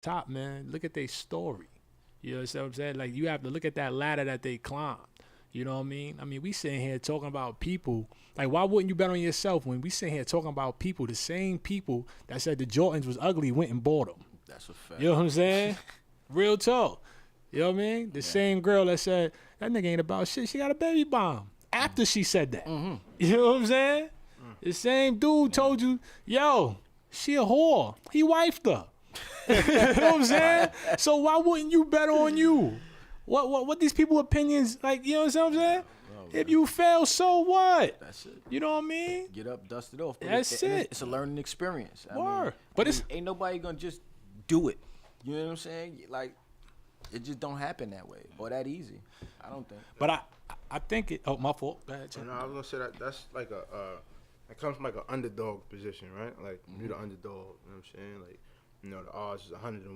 top, man, look at their story. You know what I'm saying? Like you have to look at that ladder that they climbed. You know what I mean? I mean, we sitting here talking about people. Like, why wouldn't you bet on yourself when we sitting here talking about people, the same people that said the Jordans was ugly went and bought them? That's a fact. You know what I'm saying? Real talk. You know what I mean? The same girl that said that nigga ain't about shit. She got a baby bomb after she said that. You know what I'm saying? The same dude told you, yo, she a whore. He wifed her. You know what I'm saying? So why wouldn't you bet on you? What these people opinions like? You know what I'm saying? If you fail, so what? That's it. You know what I mean? Get up, dust it off. But That's it. It's a learning experience. Word. But it's ain't nobody gonna just do it. You know what I'm saying? Like, it just don't happen that way or that easy. I don't think. But I think it. Oh, my fault. Go ahead, Chuck. No, I was gonna say that's like it comes from like an underdog position, right? Like you're the underdog. You know what I'm saying? Like, you know, the odds is 100 to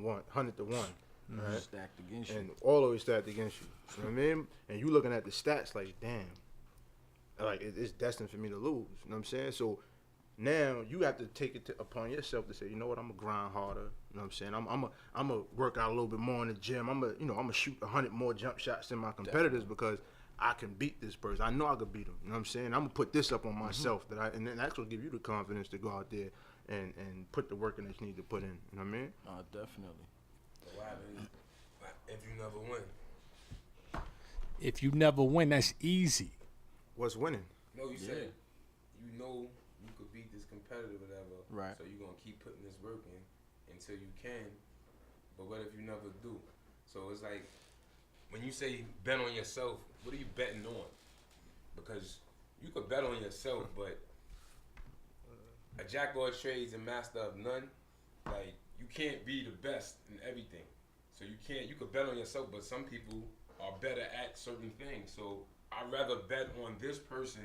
1. Right? Stacked against you. And all always stacked against you. You know what I mean? And you looking at the stats like, damn, like it's destined for me to lose. You know what I'm saying? So now you have to take it upon yourself to say, you know what, I'm gonna grind harder. You know what I'm saying? I'm gonna work out a little bit more in the gym. I'm gonna shoot 100 more jump shots than my competitors because I can beat this person. I know I could beat them. You know what I'm saying? I'm gonna put this up on myself and then that's gonna give you the confidence to go out there and put the work in that you need to put in. You know what I mean? Oh, definitely. What happens if you never win? If you never win, that's easy. What's winning? No, you said you know you could beat this competitor, whatever. Right. So you're gonna keep putting this work in until you can. But what if you never do? So it's like when you say bet on yourself, what are you betting on? Because you could bet on yourself, but a jack of all trades and master of none, like you can't be the best in everything. So you could bet on yourself, but some people are better at certain things. So I'd rather bet on this person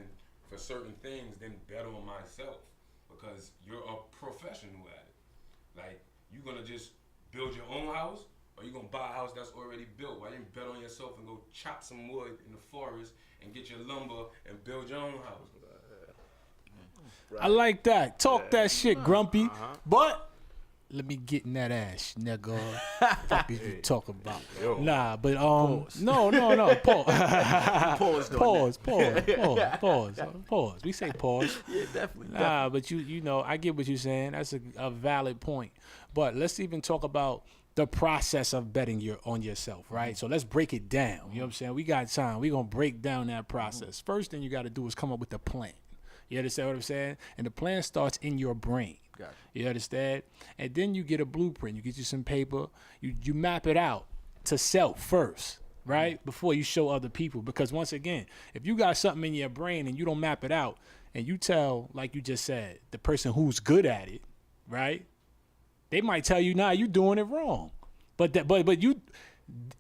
for certain things than bet on myself because you're a professional at it. Like, you gonna just build your own house or you gonna buy a house that's already built? Why didn't bet on yourself and go chop some wood in the forest and get your lumber and build your own house? I like that. Talk that shit, Grumpy. But let me get in that ass, nigga. Fuck is you talking about? Nah, but Pause. no. Pause. We say pause. Yeah, definitely. Nah, but you know, I get what you're saying. That's a valid point. But let's even talk about the process of betting on yourself, right? So let's break it down. You know what I'm saying? We got time. We're going to break down that process. First thing you got to do is come up with a plan. You understand what I'm saying? And the plan starts in your brain. Gotcha. You understand? And then you get a blueprint. You get you some paper. You map it out to self first, right? Before you show other people. Because once again, if you got something in your brain and you don't map it out and you tell, like you just said, the person who's good at it, right? They might tell you, nah, you doing it wrong. But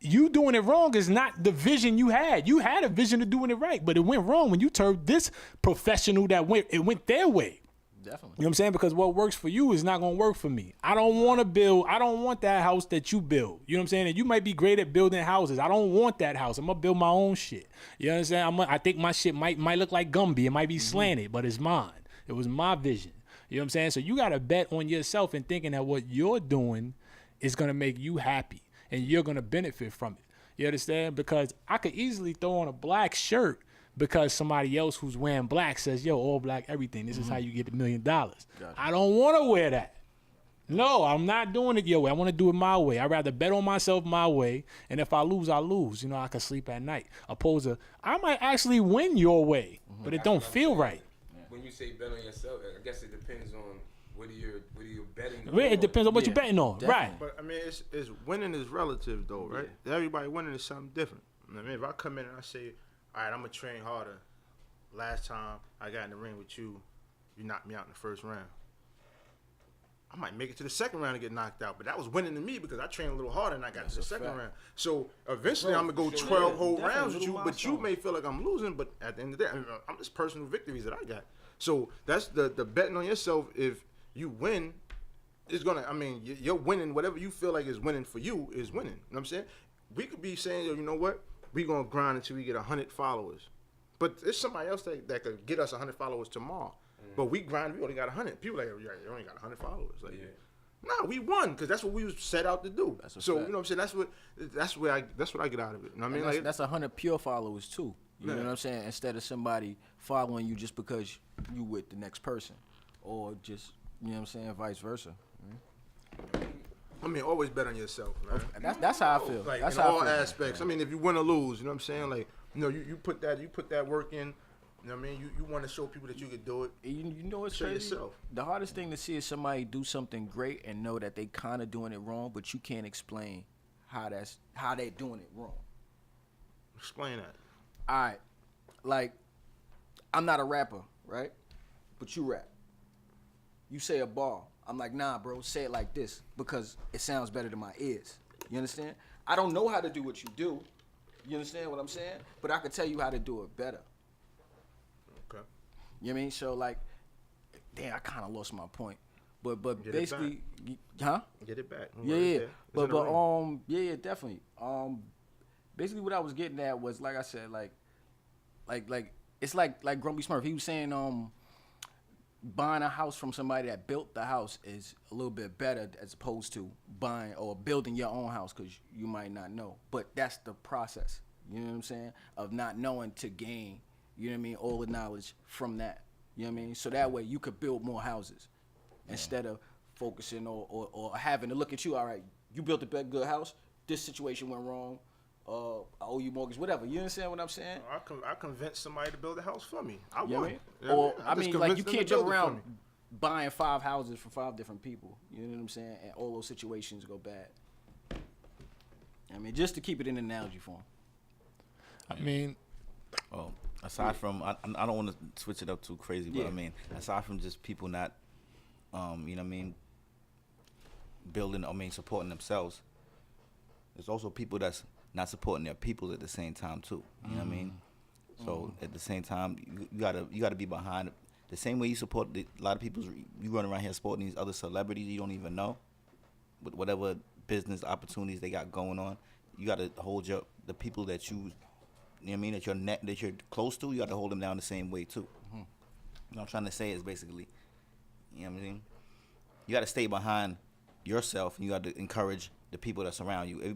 you doing it wrong is not the vision you had. You had a vision of doing it right, but it went wrong when you turned this professional that went their way. Definitely. You know what I'm saying? Because what works for you is not going to work for me. I don't want that house that you build. You know what I'm saying? And you might be great at building houses. I don't want that house. I'm going to build my own shit. You understand? I think my shit might look like Gumby. It might be slanted, but it's mine. It was my vision. You know what I'm saying? So you got to bet on yourself and thinking that what you're doing is going to make you happy and you're going to benefit from it. You understand? Because I could easily throw on a black shirt because somebody else who's wearing black says, yo, all black, everything. This is how you get $1 million. Gotcha. I don't want to wear that. No, I'm not doing it your way. I want to do it my way. I'd rather bet on myself my way. And if I lose, I lose. You know, I can sleep at night. Opposed to, I might actually win your way, but it don't feel right. When you say bet on yourself, I guess it depends on what are you betting on. It depends on what you're betting on. Definitely. Right. But I mean, it's winning is relative though, right? Everybody winning is something different. I mean, if I come in and I say, all right, I'm gonna train harder. Last time I got in the ring with you, you knocked me out in the first round. I might make it to the second round and get knocked out, but that was winning to me because I trained a little harder and I got to the second round. So eventually I'm gonna go 12 whole rounds with you, but you may feel like I'm losing, but at the end of the day, I'm just personal victories that I got. So that's the betting on yourself. If you win, it's gonna. I mean, you're winning. Whatever you feel like is winning for you is winning. You know what I'm saying? We could be saying, yo, you know what? We gonna grind until we get 100 followers, but there's somebody else that could get us 100 followers tomorrow. But we grind. We only got 100. People like, you only got 100 followers. Like, Nah, we won because that's what we was set out to do. That's a so fact. you know what I'm saying. That's what I get out of it. You know what I mean, And like that's 100 pure followers too. You Yeah. know what I'm saying? Instead of somebody following you just because you with the next person, or just you know what I'm saying, vice versa. I mean, always bet on yourself, man. That's how I feel. Like That's in how all I feel. aspects. I mean, if you win or lose, you know what I'm saying. Like you know, you put that work in. You know what I mean? You want to show people that you could do it. You know what's Show crazy? yourself. The hardest thing to see is somebody do something great and know that they kind of doing it wrong, but you can't explain how they doing it wrong. Explain that. All right, like I'm not a rapper, right? But you rap. You say a bar. I'm like, nah, bro, say it like this because it sounds better to my ears. You understand? I don't know how to do what you do. You understand what I'm saying? But I could tell you how to do it better. Okay. You know what I mean? So like, damn, I kind of lost my point. But Get it basically, huh? Get it back. Yeah. But yeah, definitely. Basically what I was getting at was like I said, like it's like Grumpy Smurf. He was saying buying a house from somebody that built the house is a little bit better as opposed to buying or building your own house because you might not know. But that's the process. You know what I'm saying? Of not knowing to gain. You know what I mean? All the knowledge from that. You know what I mean? So that way you could build more houses instead of focusing or having to look at you. All right, you built a good house. This situation went wrong. I owe you mortgage, whatever. You understand what I'm saying? I convinced somebody to build a house for me. I You know won. what I mean? You know Or what I just mean, like you convinced them can't to jump build it for around me. buying 5 houses for 5 different people. You know what I'm saying? And all those situations go bad. I mean, just to keep it in analogy form. I mean, Well, aside from, I don't want to switch it up too crazy, but Yeah. I mean, aside from just people not, you know what I mean, supporting themselves, there's also people that's not supporting their people at the same time too. You know what I mean? So at the same time, you gotta be behind the same way you support a lot of people. You run around here supporting these other celebrities you don't even know, with whatever business opportunities they got going on. You gotta hold the people that you know what I mean, that you're close to. You got to hold them down the same way too. What I'm trying to say is basically, you know what I mean. You got to stay behind yourself, and you got to encourage the people that surround you.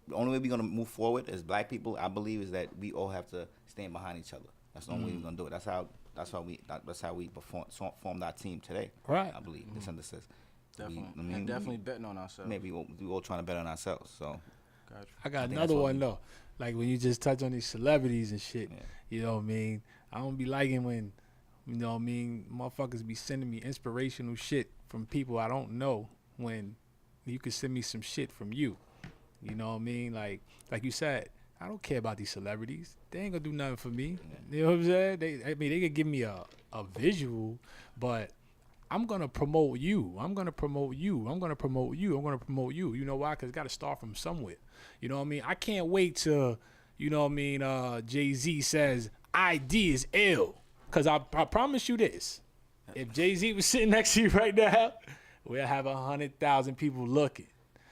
The only way we're gonna move forward as Black people, I believe, is that we all have to stand behind each other. That's the only way we're gonna do it. That's how we formed our team today. Right. I believe the synthesis. Definitely. I mean, And definitely betting on ourselves. Maybe we all trying to bet on ourselves. So Gotcha. I got I think another that's what one though. Like when you just touch on these celebrities and shit, Yeah. you know what I mean? I don't be liking when, you know what I mean, motherfuckers be sending me inspirational shit from people I don't know when you could send me some shit from you. You know what I mean? Like you said, I don't care about these celebrities. They ain't gonna do nothing for me. You know what I'm saying? They could give me a visual, but I'm gonna promote you. I'm gonna promote you. I'm gonna promote you. I'm gonna promote you. You know why? Because it's got to start from somewhere. You know what I mean? I can't wait till, you know what I mean, Jay-Z says, ID is ill. Because I promise you this. If Jay-Z was sitting next to you right now, we'll have 100,000 people looking.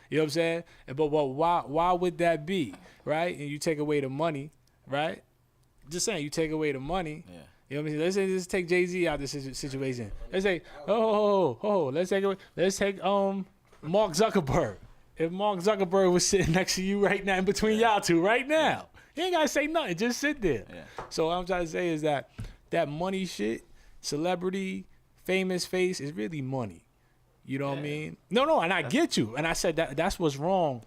You know what I'm saying? But why would that be, right? And you take away the money, right? Just saying, you take away the money. yeah. You know what I mean? Let's take Jay-Z out of this situation. Let's say, let's take Mark Zuckerberg. If Mark Zuckerberg was sitting next to you right now, in between y'all two right now, he ain't gotta say nothing. Just sit there. Yeah. So what I'm trying to say is that money shit, celebrity, famous face is really money. You know what I mean? No, and I get you. And I said that's what's wrong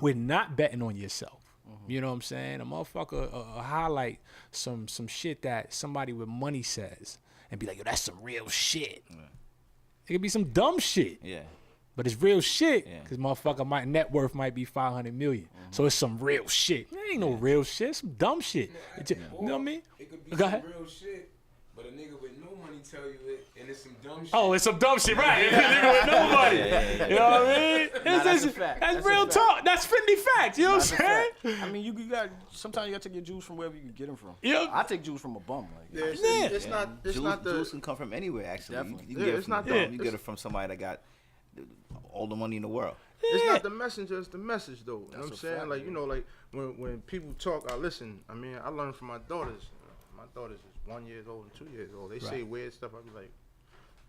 with not betting on yourself. You know what I'm saying? A motherfucker highlight some shit that somebody with money says and be like, yo, that's some real shit. Yeah. It could be some dumb shit, Yeah. but it's real shit Yeah. because motherfucker net worth might be 500 million. So it's some real shit. It ain't no real shit. It's some dumb shit. You know what I mean? It could be Go some ahead. real shit, but a nigga with no money tell you it, and it's some dumb shit. Oh, it's some dumb shit, right? Nigga with no money. You know what I mean? that's a fact. That's That's a real fact. talk. That's friendly facts. You know what That's I'm a saying? fact. I mean, you got sometimes you gotta take your juice from wherever you can get them from. Yeah. I take juice from a bum. Like, Yeah, it's, Yeah. it's not. It's not Juice the. can come from anywhere. Actually, Definitely. You can Yeah, get it it's from not the the- bum. You get it from somebody that got all the money in the world. It's Yeah. not the messenger. It's the message, though. You know what I'm That's a saying? fact, Like yeah. you know, like when people talk, I listen. I mean, I learn from my daughters. My daughters is 1 year old and 2 years old. They say weird stuff. I be like,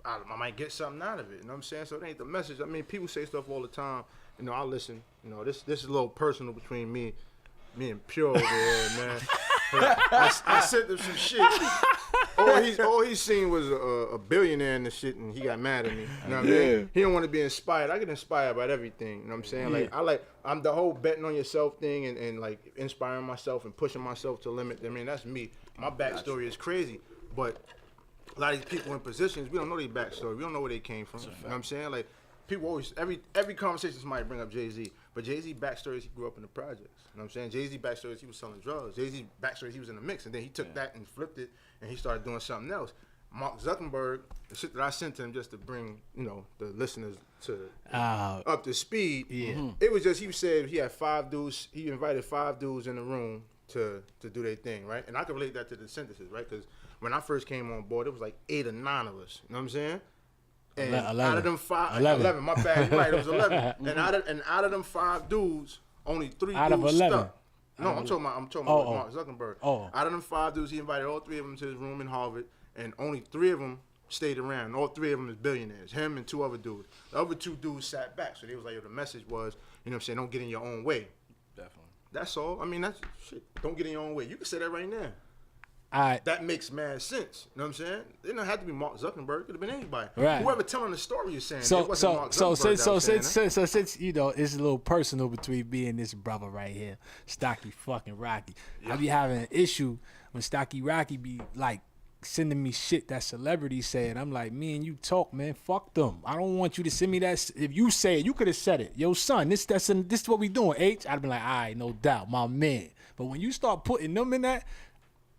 I might get something out of it. You know what I'm saying? So it ain't the message. I mean, people say stuff all the time. You know, I listen. You know, this is a little personal between me and Pure over there, man. I sent him some shit. All he seen was a billionaire in the shit, and he got mad at me. You know what I mean? He don't want to be inspired. I get inspired by everything. You know what I'm saying? I'm the whole betting on yourself thing and like inspiring myself and pushing myself to the limit. I mean, that's me. My backstory is crazy, but a lot of these people in positions, we don't know their backstory. We don't know where they came from. You know what I'm saying? Like, people always, every conversation somebody bring up Jay-Z. But Jay-Z backstory is he grew up in the projects. You know what I'm saying? Jay-Z backstory is he was selling drugs. Jay-Z backstory is he was in the mix. And then he took that and flipped it, and he started doing something else. Mark Zuckerberg, the shit that I sent to him just to bring, you know, the listeners to up to speed. It was just, he said he had 5 dudes, he invited 5 dudes in the room to do their thing, right? And I can relate that to the synthesis, right? Because when I first came on board, it was like 8 or 9 of us. You know what I'm saying? And 11. out of them 11, my bad, you're right, it was 11. And out of them 5 dudes, only 3 out dudes of 11. stuck. No, I'm talking about Mark Zuckerberg. Out of them 5 dudes, he invited all 3 of them to his room in Harvard, and only 3 of them stayed around. All 3 of them is billionaires, him and 2 other dudes. The other 2 dudes sat back, so they was like, yo, the message was, you know what I'm saying, don't get in your own way. Definitely. That's all. I mean, that's shit. Don't get in your own way. You can say that right now. Right. That makes mad sense. You know what I'm saying? It didn't have to be Mark Zuckerberg. It could have been anybody. Right. Whoever telling the story is saying it So wasn't Mark Zuckerberg. since you know it's a little personal between me and this brother right here, Stocky fucking Rocky. Yeah. I be having an issue when Stocky Rocky be like sending me shit that celebrities say, and I'm like, me and you talk, man. Fuck them. I don't want you to send me that. If you say it, you could have said it. Yo, son, this is what we doing. H. I'd be like, all right, no doubt, my man. But when you start putting them in that,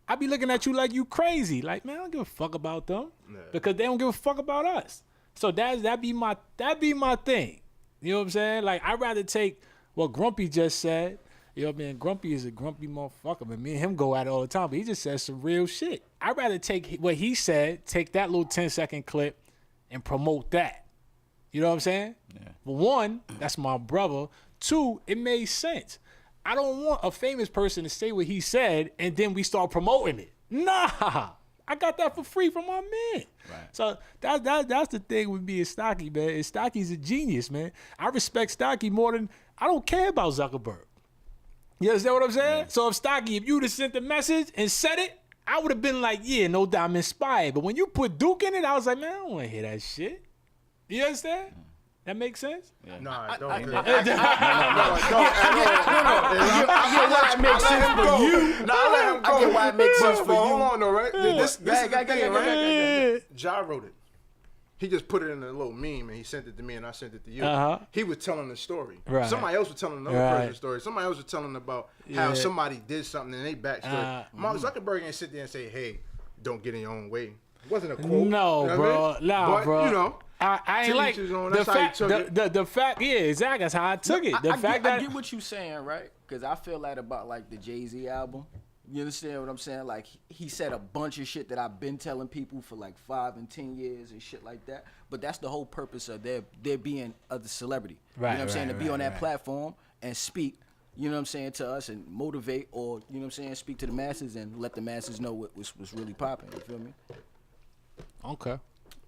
I be looking at you like you crazy. Like, man, I don't give a fuck about them because they don't give a fuck about us. So that be my thing. You know what I'm saying? Like, I'd rather take what Grumpy just said. You know what I mean? Grumpy is a grumpy motherfucker, but me and him go at it all the time. But he just says some real shit. I'd rather take what he said, take that little 10-second clip, and promote that. You know what I'm saying? Yeah. For one, that's my brother. 2, it made sense. I don't want a famous person to say what he said and then we start promoting it. Nah, I got that for free from my man. Right. So that's the thing with me and Stocky, man. And Stocky's a genius, man. I respect Stocky more than I don't care about Zuckerberg. You understand what I'm saying? Yeah. So if Stocky, if you'd have sent the message and said it, I would have been like, yeah, no doubt I'm inspired. But when you put Duke in it, I was like, man, I don't want to hear that shit. You understand? That makes sense? Yeah. No, I don't. I get why it makes sense for you. No, I let him go. I get why it makes sense for you. Hold on, though, right? This is the thing, right? Ja wrote it. He just put it in a little meme, and he sent it to me, and I sent it to you. He was telling the story. Right. Somebody else was telling another person's story. Somebody else was telling about how somebody did something in their backstory. Mark Zuckerberg ain't sit there and say, hey, don't get in your own way. It wasn't a quote. No, you know bro. I mean? Nah, but, bro. You know. I ain't like the fact. Yeah, exactly. That's how I took it. I get what you saying, right? Because I feel like about like the Jay-Z album. You understand what I'm saying? Like he said a bunch of shit that I've been telling people for like 5 and 10 years and shit like that. But that's the whole purpose of their being of the celebrity. Right. You know what I'm saying? To be on that platform and speak. You know what I'm saying, to us and motivate, or you know what I'm saying, speak to the masses and let the masses know what was really popping. You feel me? Okay.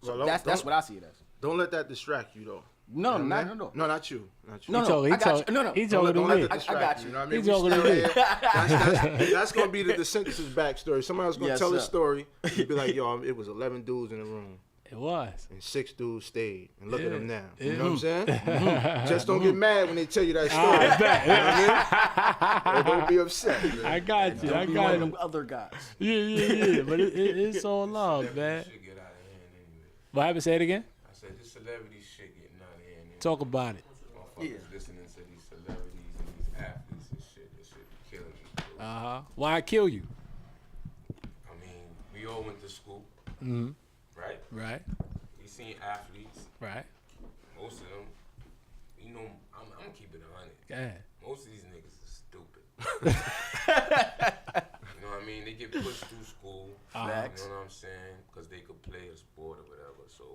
So that's what I see it as. Don't let that distract you, though. No, no, not you. He talking to me. I got you. You know what I mean? He talking to me. That's gonna be the synthesis backstory. Somebody else gonna tell the story. You'd be like, yo, it was 11 dudes in the room. It was. And 6 dudes stayed. And look at them now. You know what I'm saying? Just don't get mad when they tell you that story. You know what I mean? Don't be upset. Man. I got you. Don't be one of them other guys. Yeah. But it's all love, man. What happened? Say it again. I said this celebrity shit getting out of hand. Talk about it. Motherfuckers listening to these celebrities and these athletes and shit. This shit be killing me. Why kill you? I mean, we all went to school. Mm-hmm. Right? Right. We seen athletes. Right. Most of them, you know, I'm gonna keep it 100. Yeah. Most of these niggas are stupid. You know what I mean? They get pushed through school. You know what I'm saying? Because they could play a sport or whatever. So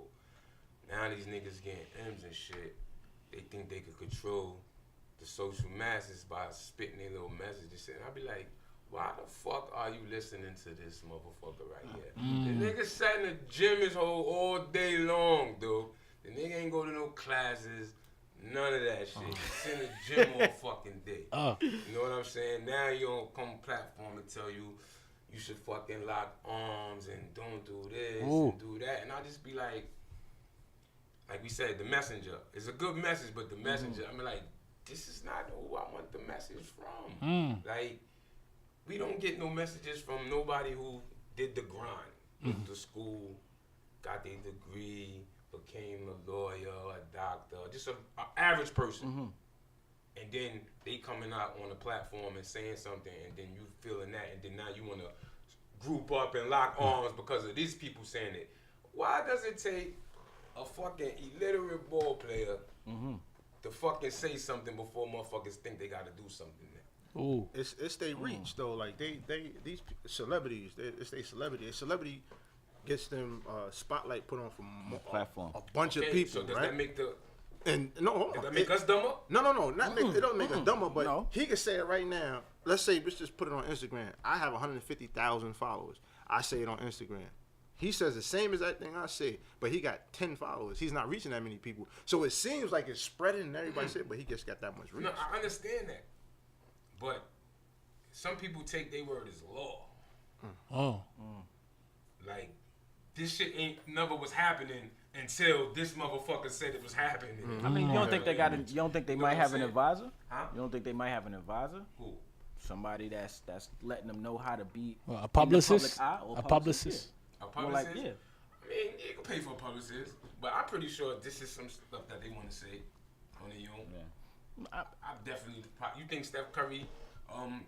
now these niggas getting M's and shit. They think they could control the social masses by spitting their little messages. And I'll be like, why the fuck are you listening to this motherfucker right here? The nigga sat in the gym his whole all day long, dude. The nigga ain't go to no classes, none of that shit. He's in the gym all fucking day. You know what I'm saying? Now you on come platform and tell you should fucking lock arms and don't do this and do that. And I'll just be like we said, the messenger. It's a good message, but the messenger, I mean, like, this is not who I want the message from. Like, we don't get no messages from nobody who did the grind. Went to school, got their degree, became a lawyer, a doctor, just an average person. And then they coming out on the platform and saying something, and then you feeling that, and then now you want to group up and lock arms because of these people saying it. Why does it take a fucking illiterate ball player to fucking say something before motherfuckers think they got to do something now? Ooh. It's they reach though. Like these celebrities, it's they celebrity. A celebrity gets them spotlight put on from platform. a bunch of people. So does right? that make the And no, does that make us dumber? No. It don't make us dumber. But he can say it right now. Let's say let's just put it on Instagram. I have 150,000 followers. I say it on Instagram. He says the same exact thing I say, but he got 10 followers. He's not reaching that many people. So it seems like it's spreading and everybody say it, but he just got that much reach. No, I understand that. But some people take their word as law. Like, this shit never was happening until this motherfucker said it was happening. I mean, you don't think they got? You don't think they might have an advisor? Huh? You don't think they might have an advisor? Who? Somebody that's letting them know how to be A publicist? in the public eye, or A publicist? A More publicist? like, yeah. I mean, you can pay for a publicist, but I'm pretty sure this is some stuff that they want to say on their own. Yeah. I definitely. You think Steph Curry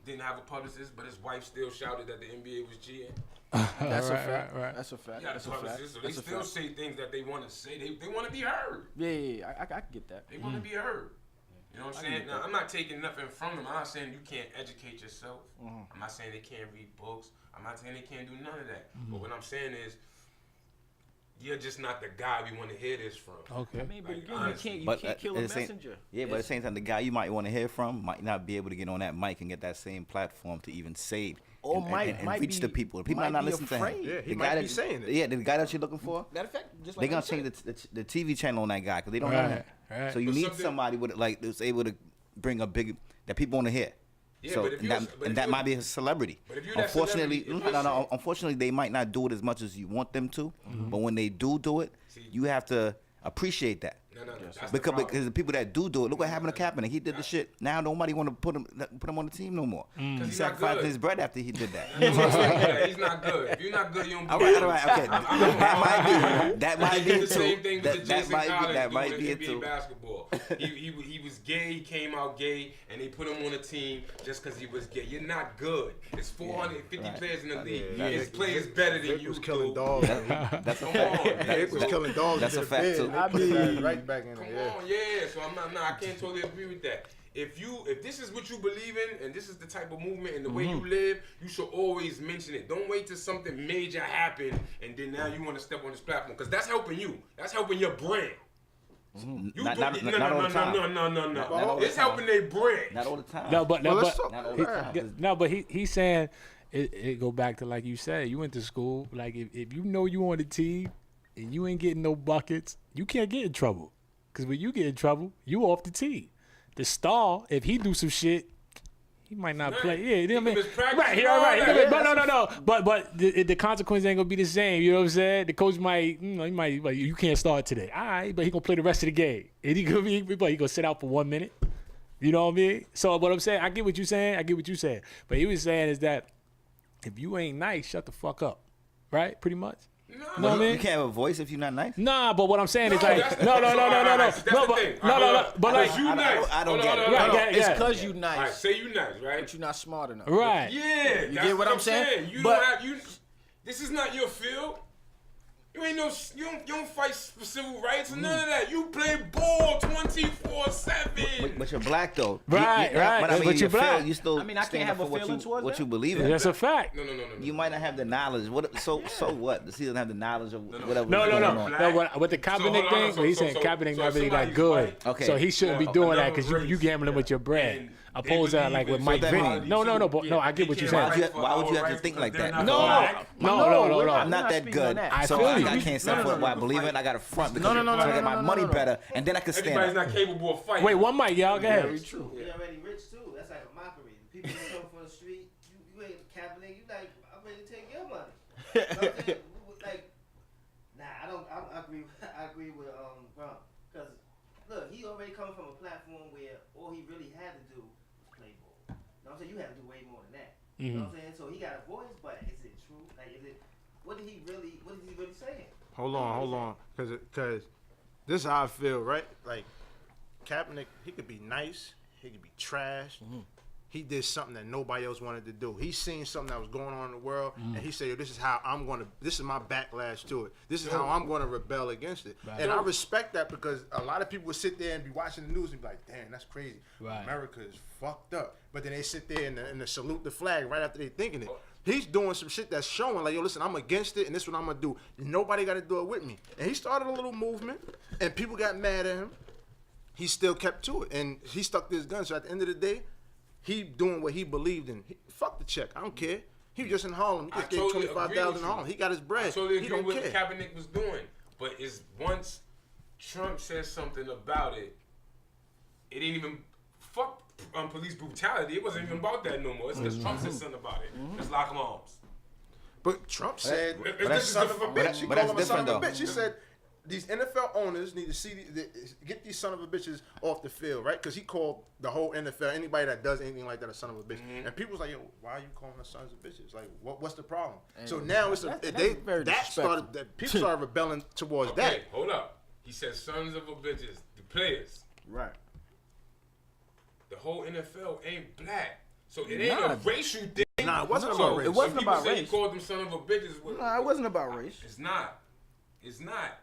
didn't have a publicist, but his wife still shouted that the NBA was cheating? That's a Right, fact. right. That's a fact. He got a That's a fact. publicist, so they That's a still fact. say things that they want to say. They want to be heard. Yeah. I can get that. They want to be heard. You know what I'm saying? Now, I'm not taking nothing from them. I'm not saying you can't educate yourself. I'm not saying they can't read books. I'm not saying they can't do none of that. But what I'm saying is, you're just not the guy we want to hear this from. Okay. I mean, but Like, again, honestly. you But can't kill a at the same- messenger. Yeah, but at the same time, the guy you might want to hear from might not be able to get on that mic and get that same platform to even say it Or and might reach be- the people. The people might are not be listening to him. afraid. Yeah, he The might guy be that- saying it. Yeah, the guy that you're looking for. Matter of fact, just They're like gonna you change said. the TV channel on that guy because they don't know Right, him. right. So you But need something- somebody with like that's able to bring a big that people want to hear. Yeah, So but if and you're- that, but and if that you're- might be a celebrity. But if you're that Unfortunately, celebrity, if you're no. saying- Unfortunately, they might not do it as much as you want them to. But when they do it, you have to appreciate that. No, that's the Because problem. the people that do it, look what happened to Kaepernick. He did the shit. Now nobody want to put him on the team no more. He he's not sacrificed good. his bread after he did that. Yeah, he's not good. If you're not good, you don't. All right, okay. That might be He did it the same too. thing with the That Jason might Collins be that dude might in be it NBA too. basketball. He was gay. He came out gay, and they put him on a team just because he was gay. You're not good. It's 450 right. players in the league. Yeah, His players better than Vic you. was killing dude. dogs. That's a Come fact. on, man. Vic was killing dogs. That's to a the fact, bed. too. They I put mean- that right back in Come there. on, yeah. So I can't totally agree with that. If this is what you believe in and this is the type of movement and the way you live, you should always mention it. Don't wait till something major happen and then now you want to step on this platform because that's helping you. That's helping your brand. You Not do- all the time. No. Not all the It's time. helping their brand. Not all the time. No, but Well, no, let's but talk Not all about the that. time. no, but he's saying it go back to like you said. You went to school. Like if you know you on the team and you ain't getting no buckets, you can't get in trouble. Cause when you get in trouble, you off the team. The star, if he do some shit, he might not Right. play. Yeah, you know what I He mean? can mispractice Right, and yeah, all right. that. But no. But the consequence ain't gonna be the same. You know what I'm saying? The coach might, he might like you can't start today. All right, but he gonna play the rest of the game. And he gonna sit out for 1 minute. You know what I mean? So what I'm saying, I get what you're saying. But he was saying is that if you ain't nice, shut the fuck up. Right? Pretty much. No, know what I mean? You can't have a voice if you're not nice. Nah, but what I'm saying is No, like that's- no, that's the thing. All right, but Cause like you nice. I don't Hold get on, it. hold on, Right, hold on. yeah. It's because you All right, nice, say you nice, right? but you're not smart enough. right. Yeah, You that's get what I'm saying? You But- don't have you. This is not your field. You ain't no, you don't fight for civil rights or none of that. You play ball 24/7. But you're black though. Right. But I mean, But you're black. You still I mean, I can't stand have up a for feeling towards what that. you believe in. That's a fact. No. You might not have the knowledge. So what? Does he doesn't have the knowledge of whatever? No. going on? No, with the Kaepernick thing, but he's saying Kaepernick not really that good. Okay. So he shouldn't be doing that because you gambling with your bread. Opposed to like with Mike Vinny. No, I get what you're saying. Why would you have to think like that? No. I'm not that good. I So feel I you. can't stand for what I believe in. I got to front because so I get my money better, and then I can stand Everybody's up. not capable of fighting. Wait, one mic, y'all. Go ahead. Very true. You're already rich too. That's like a mockery. People that come from the street, you ain't Kaepernick. You like, I'm ready to take your money. You know what I'm saying? Like, nah, I don't. I agree with Grum, because look, he already coming from a platform where all he really had to do was play ball. You know what I'm saying? You have to do way more than that. You know what I'm saying? So he got a voice, but is it true? Like, is it? What is he really saying? Hold on, because this is how I feel, right? Like, Kaepernick, he could be nice, he could be trash. He did something that nobody else wanted to do. He seen something that was going on in the world, and he said, this is how this is my backlash to it. This is how I'm going to rebel against it. Right. And I respect that because a lot of people would sit there and be watching the news and be like, damn, that's crazy. Right. America is fucked up. But then they sit there and they salute the flag right after they thinking it. He's doing some shit that's showing like, yo, listen, I'm against it, and this is what I'm going to do. Nobody got to do it with me. And he started a little movement, and people got mad at him. He still kept to it, and he stuck to his guns. So at the end of the day, he doing what he believed in. Fuck the check. I don't care. He was just in Harlem. He just gave $25,000 in Harlem. He got his bread. I totally he agree don't with care. what Kaepernick was doing. But it's once Trump says something about it, it ain't even fuck police brutality. It wasn't even about that no more. It's because Trump said something about it. Let's lock them arms. But Trump said, that's son of a bitch. He but called him a that's son of a different, bitch. He said, these NFL owners need to see get these son of a bitches off the field, right? Because he called the whole NFL, anybody that does anything like that, a son of a bitch. And people was like, yo, why are you calling us sons of bitches? Like, what's the problem? And so now it's people started rebelling towards that. Okay, hold up. He said sons of a bitches, the players. Right. The whole NFL ain't black. So it ain't a racial thing. Nah, it wasn't about race. It wasn't about say race. He called them son of a bitches. Nah, it wasn't about race. It's not. It's not.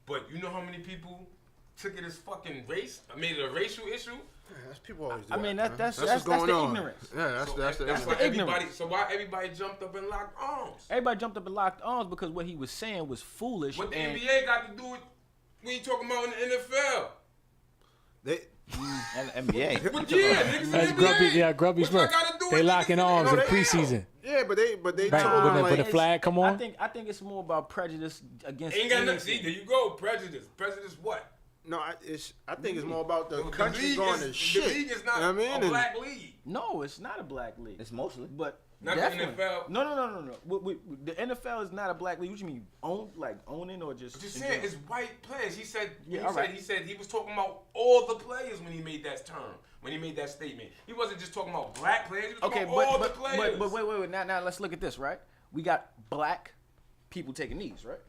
But you know how many people took it as fucking race? I made it a racial issue? Yeah, that's people always do I mean, that, that's what's going the on. ignorance. Yeah, that's why the everybody. So why everybody jumped up and locked arms? Everybody jumped up and locked arms because what he was saying was foolish. What the and NBA got to do with what you talking about in the NFL? NBA. But yeah, niggas in the That's NBA. Grumpy What that Smurf. gotta do They with locking niggas arms in the NFL? preseason. Yeah, but they Right, told him when like the flag come on. I think it's more about prejudice against. Ain't got nothing. anything. See, there you go. Prejudice. Prejudice what? no, I think it's more about the The country league going is- to shit. The league is not You know what I mean? a And- black league. No, it's not a black league. It's mostly. But Not the definitely. NFL. No. The NFL is not a black league. What you mean, owning or just? Just in saying, general? it's white players. He said, Yeah, all right. he said he was talking about all the players when he made that term, when he made that statement. He wasn't just talking about black players. He was talking Okay, about all the players. but wait. Now let's look at this, right? We got black people taking knees, right?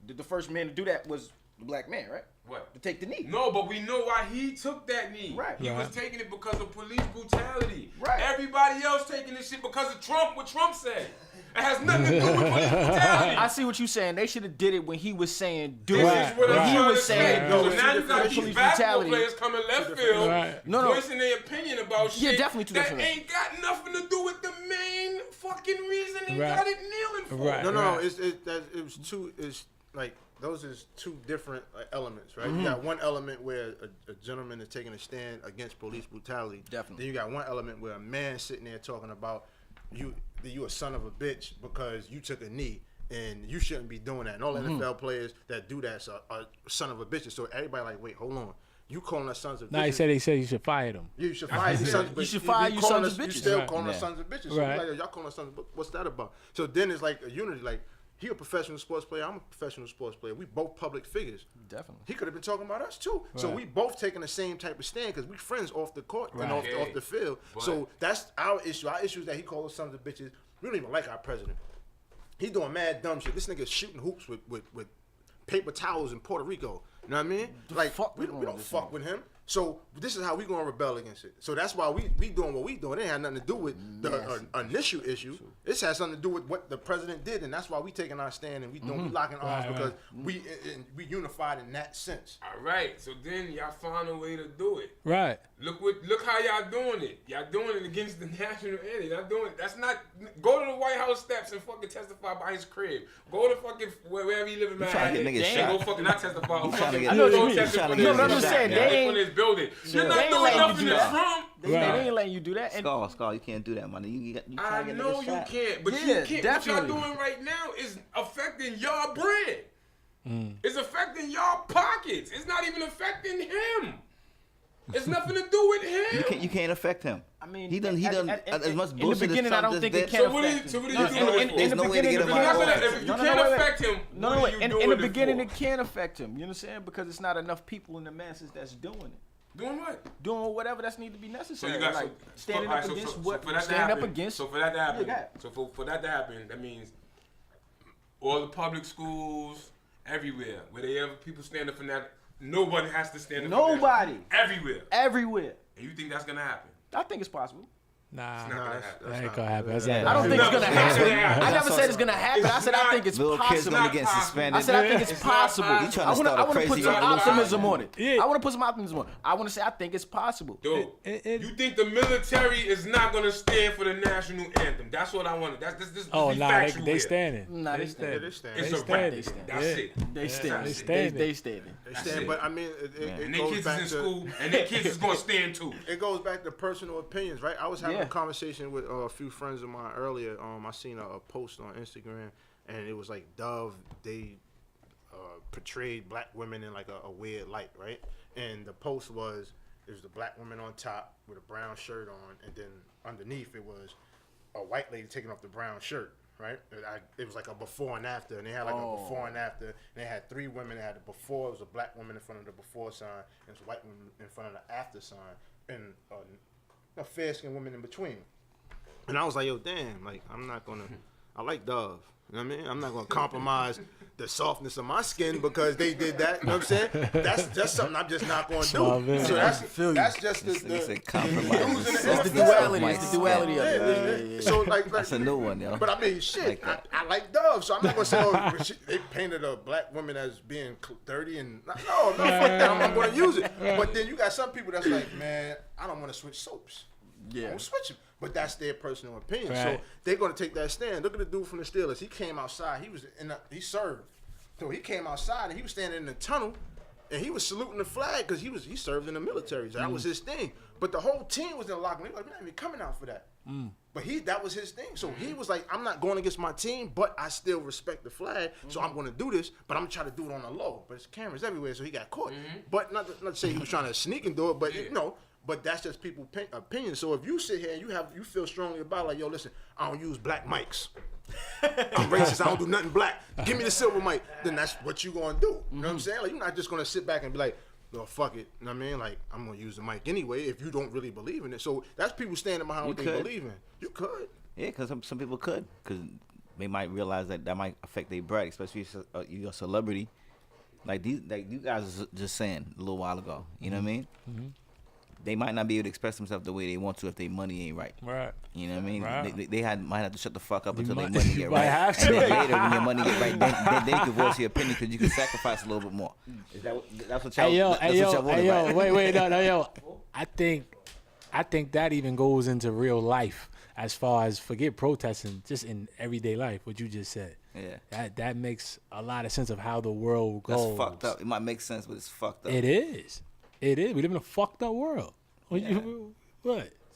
The first man to do that was the black man, right? What? To take the knee. No, but we know why he took that knee. Right. He was taking it because of police brutality. Right. Everybody else taking this shit because of Trump, what Trump said. It has nothing to do with police brutality. I see what you're saying. They should have did it when he was saying do This it. is what When I'm he trying was to say. saying do So it. now you got these Police basketball brutality. players coming left field, Right. No. voicing their opinion about shit definitely two that different ain't got nothing to do with the main fucking reason he Right. got it kneeling for. Right. No, it was two. It's like those is two different elements, right? You got one element where a gentleman is taking a stand against police brutality. Definitely. Then you got one element where a man sitting there talking about you a son of a bitch because you took a knee. And you shouldn't be doing that. And all NFL players that do that are son of a bitches. So everybody like, wait, hold on. You calling us sons of bitches? Now he said you should fire them. You should fire these sons of bitches. You should fire you calling sons of us- bitches. You still Right. calling us Yeah. sons of bitches. So Right. like, y'all calling us sons of bitches. What's that about? So then it's like a unity. Like, he a professional sports player. I'm a professional sports player. We both public figures. Definitely. He could have been talking about us too. So Right. we both taking the same type of stand because we friends off the court and Right. off the field. But- So that's our issue. Our issue is that he called us sons of bitches. We don't even like our president. He doing mad dumb shit. This nigga's shooting hoops with paper towels in Puerto Rico. You know what I mean? Like, fuck we wrong don't with this fuck nigga? with him. So this is how we gonna rebel against it. So that's why we doing what we doing. It ain't had nothing to do with the initial issue. This has something to do with what the president did, and that's why we taking our stand and we doing we locking arms because we unified in that sense. All right, so then y'all find a way to do it. Right. Look how y'all doing it. Y'all doing it against the national enemy. Y'all doing it. That's not. Go to the White House steps and fucking testify by his crib. Go to fucking wherever he live in Manhattan. trying to get niggas and shot. go fucking not testify. I know what you mean. Testify You trying to get from niggas his- shot, they from his building. You're They not ain't doing letting you nothing do that's that. wrong. They ain't letting you do that. And Scar, you can't do that, man. You I trying to get know niggas you shot. can't, but Yeah, you can't. definitely. What y'all doing right now is affecting y'all brand. It's affecting y'all pockets. It's not even affecting him. It's nothing to do with him. You can't affect him. I mean, he done as much in bullshit the beginning, as I Trump don't think just it did. can So what are you affect doing him. it for? There's no way to get him If out of you office. can't affect him, No, what are you in doing the it beginning for? it can affect him. You know what I'm saying? Because it's not enough people in the masses that's doing it. Doing what? Doing whatever that's need to be necessary. So you got like standing up against what? for that to Standing up happen, against. So for that to happen, Yeah, so for that to happen, that means all the public schools everywhere where they have people standing for that, nobody has to stand up. Nobody. For that. Everywhere. Everywhere. And you think that's gonna happen? I think it's possible. Nah, It's not gonna happen. that ain't gonna happen. That's Yeah. not I don't think it's gonna It's not happen. gonna happen. I never said it's gonna happen. I said I think it's Little kids possible. gonna get possible. suspended. I said I think it's It's not possible. possible. You trying to I start a want to put crazy some revolution. optimism on it. Yeah. I want to put some optimism on it. I want to say I think it's possible. Dude, It- you think the military is not gonna stand for the national anthem? That's what I wanted. This Oh be nah, factual they here. standing. Nah, they Yeah, they stand. It's They a standing. wrap. They That's standing. it. They stand. They They standing. standing. They That's stand, it. but I mean, it And their goes kids back is in to school, and their kids is gonna stand too. it goes back to personal opinions, right? I was having Yeah. a conversation with a few friends of mine earlier. I seen a post on Instagram, and it was like Dove. They portrayed black women in like a weird light, right? And the post was the black woman on top with a brown shirt on, and then underneath it was a white lady taking off the brown shirt, right? It was like a before and after, and they had like a before and after, and they had three women. They had the before. It was a black woman in front of the before sign, and it was a white woman in front of the after sign, and a fair-skinned woman in between. And I was like, yo, damn, like, I'm not gonna, I like Dove. You know what I mean? I'm not gonna compromise the softness of my skin because they did that. You know what I'm saying? That's something I'm just not gonna Small do. bit. So that's just It's the a compromise. It's the duality. It's the duality of it. yeah. So like That's a new one, yo. But I mean, shit, Like that. I like Dove, so I'm not gonna say, oh, they painted a black woman as being dirty and no, fuck that. I'm gonna use it. But then you got some people that's like, man, I don't want to switch soaps. I Yeah. don't switch them. But that's their personal opinion. Right. So they're gonna take that stand. Look at the dude from the Steelers. He came outside. He served. So he came outside and he was standing in the tunnel and he was saluting the flag because he served in the military. So that was his thing. But the whole team was in the locker room. They were like, we're not even coming out for that. But that was his thing. So he was like, I'm not going against my team, but I still respect the flag. So I'm going to do this, but I'm going to try to do it on the low. But there's cameras everywhere, so he got caught. But not to say he was trying to sneak and do it, but but that's just people's opinion. So if you sit here and you feel strongly about like, yo, listen, I don't use black mics. I'm racist. I don't do nothing black. Give me the silver mic. Then that's what you gonna do. You know what I'm saying? Like you're not just gonna sit back and be like, no, fuck it. You know what I mean? Like I'm gonna use the mic anyway if you don't really believe in it. So that's people standing behind what they believe in. You could. Yeah, because some people could, because they might realize that might affect their brand, especially if you're a celebrity. Like you guys was just saying a little while ago. You know what I mean? Mm-hmm. They might not be able to express themselves the way they want to if their money ain't right. Right. You know what I mean? Right. They might have to shut the fuck up until their might- money you get might right. have to. And then later, when your money get right, then you can voice your opinion because you can sacrifice a little bit more. That's what y'all. Hey yo, that's hey what y'all yo, wanted, hey yo, right? wait, no, yo. I think that even goes into real life as far as forget protesting, just in everyday life. What you just said. Yeah. That makes a lot of sense of how the world That's goes. fucked up. It might make sense, but it's fucked up. It is. We live in a fucked up world. What?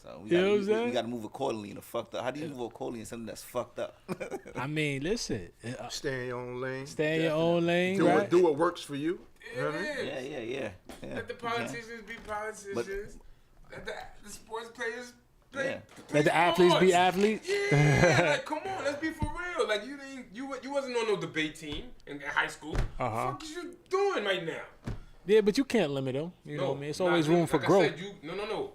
So You know what I'm saying? we got to move accordingly in a fucked up. How do you move accordingly in something that's fucked up? I mean, listen. Stay in your own lane. Stay in your own lane, Do right? what works for you. You know what I mean? Yeah. Let the politicians be politicians. Let the sports players play. Let the athletes be sports. athletes. Yeah, like come on, let's be for real. Like you wasn't on no debate team in high school. What is you doing right now? Yeah, but you can't limit them. You know what I mean? It's always room for like growth. I said, no.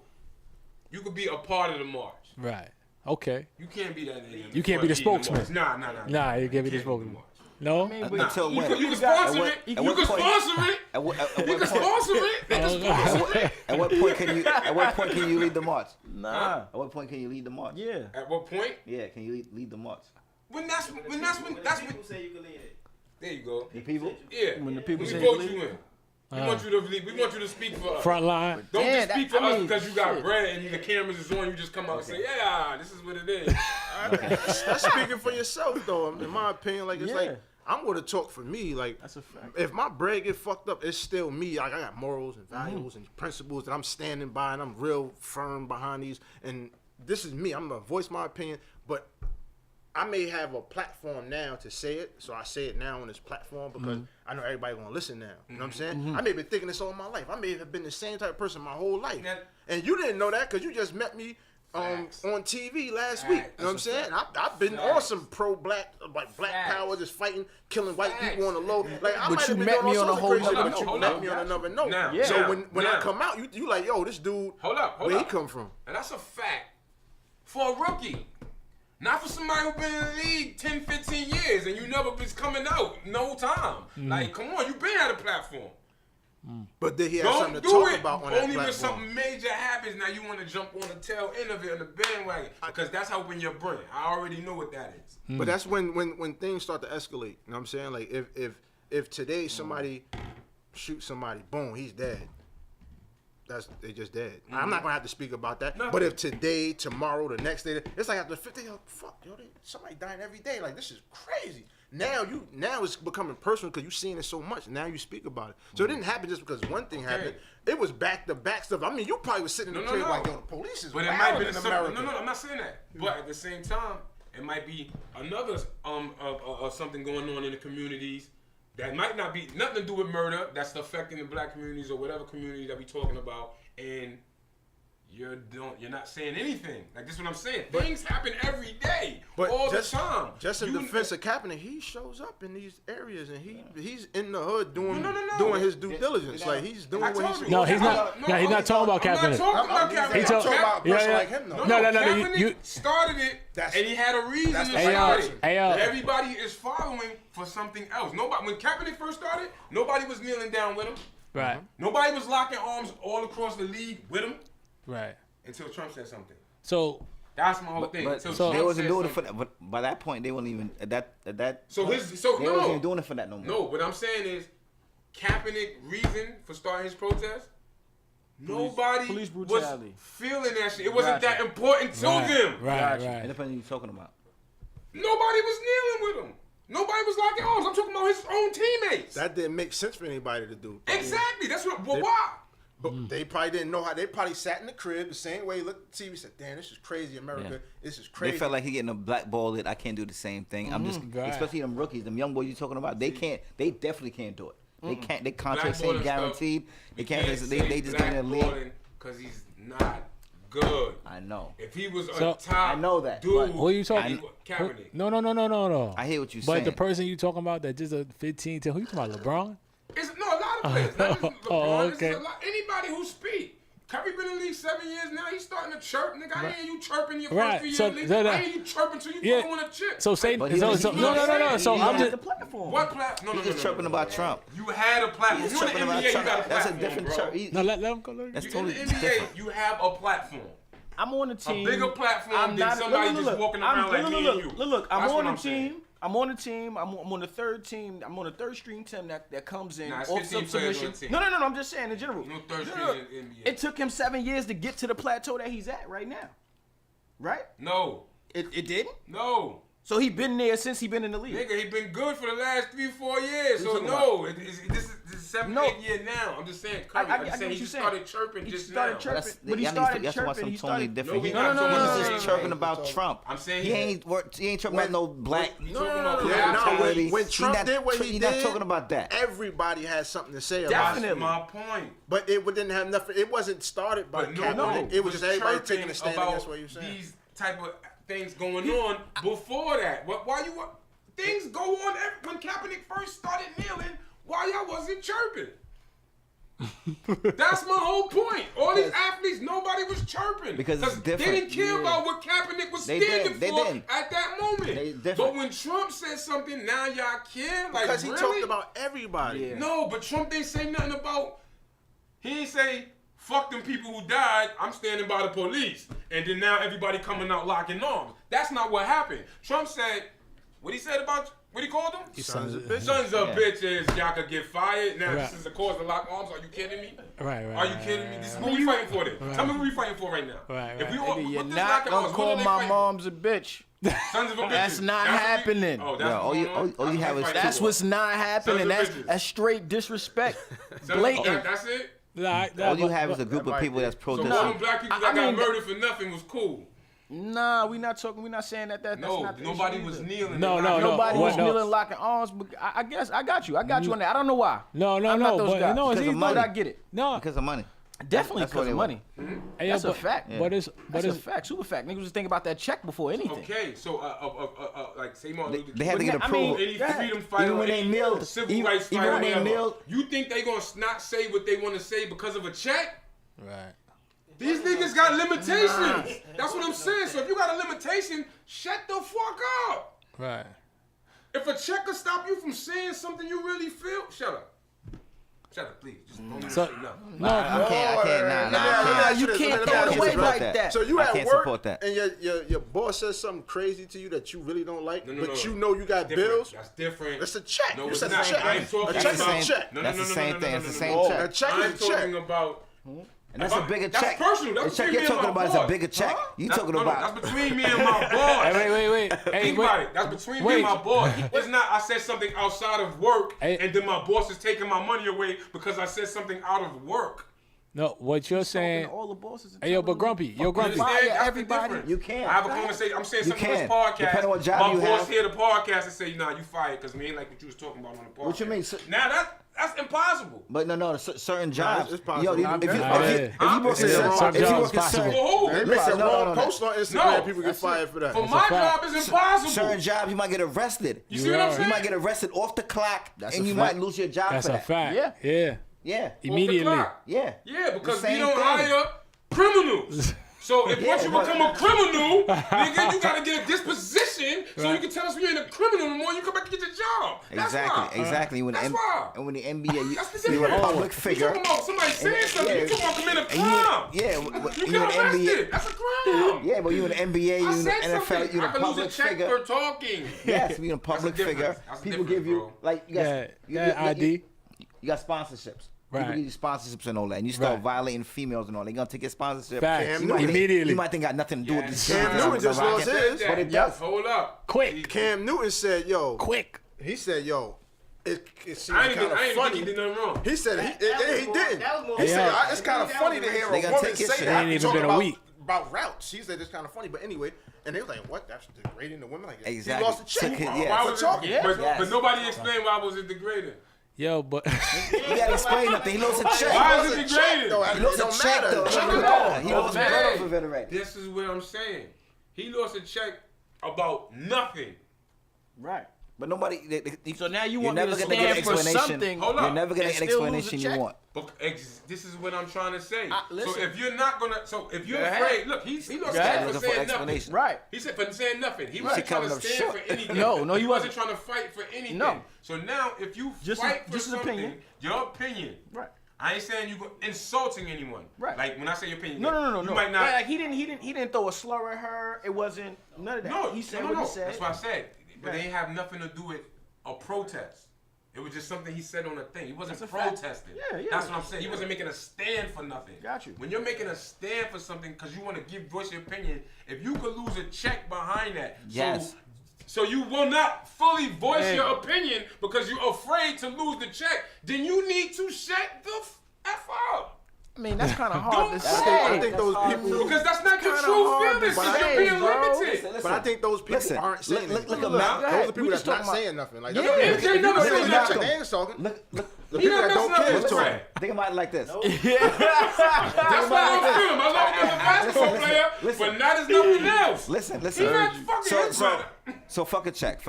You could be a part of the march. Right. Okay. You can't be that. You can't be the spokesman. Nah. Nah, you can't be the spokesman. No. I mean, but Until he when? could- You can he got- sponsor it. at You what can point- sponsor it. At what, at You what can point? sponsor it. They can sponsor it. At what point can you? At what point can you lead the march? Nah. At what point can you lead the march? Yeah. At what point? Yeah, can you lead the march? When that's when People say you can lead it. There you go. The people. Yeah. When the people we say vote lead- you in. We want you to lead. We want you to speak for us. Front line. Don't Damn, just speak that- for I us mean, because you got shit. bread and the cameras is on. You just come out and say, "Yeah, this is what it is." That's speaking for yourself, though. In my opinion, like it's Yeah. like I'm gonna talk for me. Like That's a fact. if my bread get fucked up, it's still me. Like I got morals and values and principles that I'm standing by, and I'm real firm behind these. And this is me. I'm gonna voice my opinion, but I may have a platform now to say it, so I say it now on this platform because I know everybody gonna listen now. You know what I'm saying? I may have been thinking this all my life. I may have been the same type of person my whole life, Now- and you didn't know that because you just met me Facts. on TV last week. You know what I'm That's a saying? fact. I've been Facts. on some pro-black, like black Facts. power, just fighting, killing white Facts. people on the low. Like I But might you have been met doing me all on a sorts of whole crazy shit, nother but you note. met me on another note. Now, Yeah. So now, when I now. come out, you like, yo, this dude, Hold up. where he come from? And that's a fact for a rookie. Not for somebody who been in the league 10, 15 years and you never been coming out no time. Like, come on, you been at a platform. But then he had Don't something to do talk it about on that only when platform. something major happens. Now you want to jump on the tail end of it on the bandwagon because that's how when your brain. I already know what that is. But that's when things start to escalate. You know what I'm saying? Like if today somebody shoots somebody, boom, he's dead. They just dead. I'm not gonna have to speak about that. No. But if today, tomorrow, the next day, it's like after 50, yo, fuck, yo, somebody dying every day. Like this is crazy. Now it's becoming personal because you've seen it so much. Now you speak about it. So it didn't happen just because one thing happened. It was back to back stuff. I mean, you probably was sitting in the crib like, yo, the police is But it wild might be in the America. No, I'm not saying that. But at the same time, it might be another something going on in the communities that might not be nothing to do with murder. That's affecting the black communities or whatever community that we talking about, and you're not saying anything. Like this is what I'm saying. Things happen every day, all the time. Just in You- defense of Kaepernick, he shows up in these areas and he's in the hood doing No. doing his due diligence. Like he's doing I what told he's you. No, he's not. No, he's not talking about I'm Kaepernick. not talking about I'm Kaepernick. talking about a person Yeah. like him though. No. Kaepernick you- started it, That's- and he had a reason that's to the start person. it. Hey, yo. Everybody is following for something else. Nobody, when Kaepernick first started, nobody was kneeling down with him. Right. Nobody was locking arms all across the league with him Right. until Trump said something. So That's my whole thing. But Until they Trump wasn't said doing it for something. that. But by that point, they weren't even at that. So point, his so they no wasn't no even doing it for that no more. no. What I'm saying is, Kaepernick reason for starting his protest. Nobody police was brutality. feeling that shit. It wasn't Gotcha. that important to right, them. right, Gotcha. right. Independent, you talking about? Nobody was kneeling with him. Nobody was locking arms. I'm talking about his own teammates. That didn't make sense for anybody to do. Exactly. That's what. Well, They- why? But they probably didn't know how. They probably sat in the crib the same way. Looked at the TV, said, "Damn, this is crazy, America. Yeah. This is crazy." They felt like he getting a blackballed. I can't do the same thing. I'm just, Right. especially them rookies, them young boys you talking about. They can't. They definitely can't do it. They can't. They contracts Blackballing ain't guaranteed. They can't. They just get in the league. because he's not good. I know. If he was So- a top I know that, dude, but- Who are you talking? Kaepernick. No. I hear what you're But saying. the person you talking about that just a 15 to who you talking about? LeBron? It's a lot of players. Not just LeBron. Oh, It's okay. a lot, anybody who speak. Curry been in the league 7 years now. He's starting to chirp. Nigga, I hear you chirping your Right. first 3 So- years in the so league. that- I hear you chirping till you Yeah. fucking want to chip. So say But so, he was- so he no. was- So he I'm was- just the platform. What platform? No, He's just chirping about Trump. You had a platform. He's You in the chirping about NBA, you Trump. got a That's a platform, different bro. chirp. He- no. Let him go. That's You in the totally NBA, different. you have a platform. I'm on the team. bigger platform than somebody just walking around like me and you. Look, I'm That's on what the I'm saying. team. I'm on the team. I'm on the third team. I'm on the third string team that comes in Nah, it's off 15 players submission. on a team. No. I'm just saying in general. No third No, string no. in the NBA. It took him 7 years to get to the plateau that he's at right now. Right? No. It didn't. No. So he been there since he been in the league. Nigga, he been good for the last 3-4 years. So talking no, this is 7th, No. 8th year now. I'm just saying, Curry. I I'm get just saying what he you're just saying. started chirping He just started now. chirping. That's, But he y'all started need to watch chirping, he something totally started- different. No, we He- not No, talking no, about He's the just same chirping thing. about Trump. I'm saying he ain't chirping about no black. You talking about Yeah, black no, community. when Trump not, did what he he's did, not talking about that. everybody has something to say about it. That's my point. But it didn't have nothing. It wasn't started by But Kaepernick. no, It was just everybody chirping taking a stand about against what you're saying. these type of things going on before that. Why you? Things go on when Kaepernick first started kneeling. Why y'all wasn't chirping? That's my whole point. All these athletes, nobody was chirping. Because it's different. They didn't care about what Kaepernick was They standing didn't. for They didn't. at that moment. They different. But when Trump said something, now y'all care? Like, Because he really? talked about everybody. Yeah. No, but Trump didn't say nothing about. He didn't say, fuck them people who died, I'm standing by the police. And then now everybody coming out locking arms. That's not what happened. Trump said, what he said about, what he called them? Sons of bitches. Sons of Yeah. bitches, y'all could get fired. Now Right. this is the cause to lock arms. Are you kidding me? Right. Are you kidding me? This is what we fighting for then. Right. Tell me what we fighting for right now. Right, If we right. all, Nigga, you're what this not locking gonna arms, what call are they my fighting for? mom's a bitch. Sons of a bitches. That's not what we- happening. Oh, that's Yeah, all what's you- going on? all you That's what have we is fighting That's for. what's not happening. Sons of That's bitches. straight disrespect. Sons of- Blatant. That's it? All you have is a group of people that's So protesting. all them black people that I got mean, murdered for nothing was cool. Nah, we not talking. We not saying that. That's No, not the nobody issue was either. kneeling. No, and no, locking no. Nobody What, was no. kneeling, locking arms. But I guess I got you. I got you on that. I don't know why. No, I'm not those guys. no, it's Because of either. money. But I get it. No, Because of money. Definitely That's what because they of want. money. Hey, yo, That's a fact. But it's, That's a fact. Super fact. Niggas was thinking about that check before anything. Okay, so like say Martin Luther They had to But get I mean, approval. any Go ahead. freedom fighter, Even when they any kneel- civil even- rights even fighter, when they whatever. kneel- You think they gonna not say what they want to say because of a check? right. These niggas got limitations. That's what I'm saying. So if you got a limitation, shut the fuck up. Right. If a check could stop you from saying something you really feel, shut up. Shut up, please. Just don't So- say nothing. No, I can't. Nah, you can't throw it away like that. So you I at can't work support that. and your boss says something crazy to you that you really don't like, No, but no. you know you got Different. bills. That's different. That's a check. No, You it's said not. a check. I ain't talking A check is about a check. No, That's no, the no, same no, no, thing. no, It's the no, same no. check. A check I'm is a check. talking about. And that's a bigger That's check. personal. That's The check between you're me and talking my about is a boss. bigger check. You That's- talking no, about. that's between me and my boss. Hey, wait. Hey, Think wait. about it. That's between me Wait. and my boss. It's not I said something outside of work Hey. and then my boss is taking my money away because I said something out of work. No, what you're saying. All the bosses. Hey, yo, but Grumpy, yo, You Grumpy. understand? That's everybody. the difference. You can. I have a conversation. I'm saying You something on this can. podcast. Depending on what job my you boss have. hear the podcast and say, "Nah, you fired because we ain't like what you was talking about on the podcast." What you mean? Now that's impossible. But no, certain jobs. it's possible. Yo, Nah, if you Nah, work yeah. in Some jobs certain possible. For who? They make Listen, a no, wrong no. post on Instagram, No, people get that's fired it. for that. For my fact. job, it's impossible. certain jobs, you might get arrested. You see what I'm Right. You saying? might get arrested off the clock, That's and a you fact. might lose your job That's for a that. fact. Yeah. Yeah. Yeah, Immediately. yeah. Yeah, because The we same don't thing. hire criminals. So if once you but- become a criminal, nigga, you gotta get a disposition so you can tell us we ain't a criminal no more. You come back and get your job. That's why. Exactly. When That's why. and when the NBA, That's the you're a difference. public figure. You talking about somebody saying something? You talking about committing a and crime? you You in get the arrested. NBA. That's a crime. Yeah, but you in the NBA, you I in the said NFL, something. you're I a can lose a public check figure. for talking. Yes, being a public difference. figure. That's the People difference, give you bro. like you got ID. You got sponsorships. Right. People give you sponsorships and all that, and you start Right. violating females and all. They gonna take your sponsorship. Facts. You might think- Immediately. You might think got nothing to do with this. Cam Newton just lost his. But it does. Hold up. Quick. Cam Newton said, "Yo, Quick. he said, yo, it seems I kind ain't even of think funny." he did nothing wrong. He said he didn't. That was more. He said Yeah. it's kind of funny to hear They a gonna woman take your say shit. that. Ain't even Talking been a about, week. about routes. She said it's kind of funny, but anyway, and they was like, "What? That's degrading the women." Like Exactly. he lost a check. Took it- yeah. Why For was talking. it? But, Yes. but nobody explained why was it degrading. Yo, but You gotta explain nothing. He lost a check. Why He is lost it a check, degraded? though. He It lost a don't check matter. though. Check It it don't out. matter. He lost Okay. blood off of it already. This is what I'm saying. He lost a check about nothing. Right. But nobody. So now you you're want me never to gonna get an stand for explanation. something. Hold You're up. never gonna And get an still lose a explanation you check? want. But this is what I'm trying to say. listen. So if you're not gonna, so if you're Go ahead. afraid, look, he lost Go check ahead. for Looking for saying nothing. explanation. Right. He said for saying nothing. He Right. wasn't trying to Coming up stand short. for anything. No, he he wasn't wasn't. trying to fight for anything. No. So now if you Just fight for his something, opinion. your opinion. Right. I ain't saying you insulting anyone. Right. Like when I say your opinion. No. You might not. Like he didn't throw a slur at her. It wasn't none of that. No, he said no, what no. he said. That's what I said. But Right. they ain't have nothing to do with a protest. It was just something he said on a thing. He wasn't That's a fact. protesting. Yeah. That's what I'm saying. He wasn't making a stand for nothing. Got you. When you're making a stand for something because you want to voice your opinion, if you could lose a check behind that, Yes. so you will not fully voice Yeah. your opinion because you're afraid to lose the check, then you need to shut the F up. I mean, that's kind of hard Don't to say. say. I think those people. Because that's not your kinda true hard to feelings. say, You're being bro. limited. But I think those people Listen, aren't saying look anything. at Look, Mal- go Those ahead. are the people We that's just not talking about- saying nothing. Like, Yeah, that's they never if say you nothing. They ain't talking. Look The He people not that don't messing up care his is talking. bread. Think about it like this. That's why I don't feel him. I love him as a basketball player, but not as nothing else. Listen. He not fucking his brother. So fuck a check.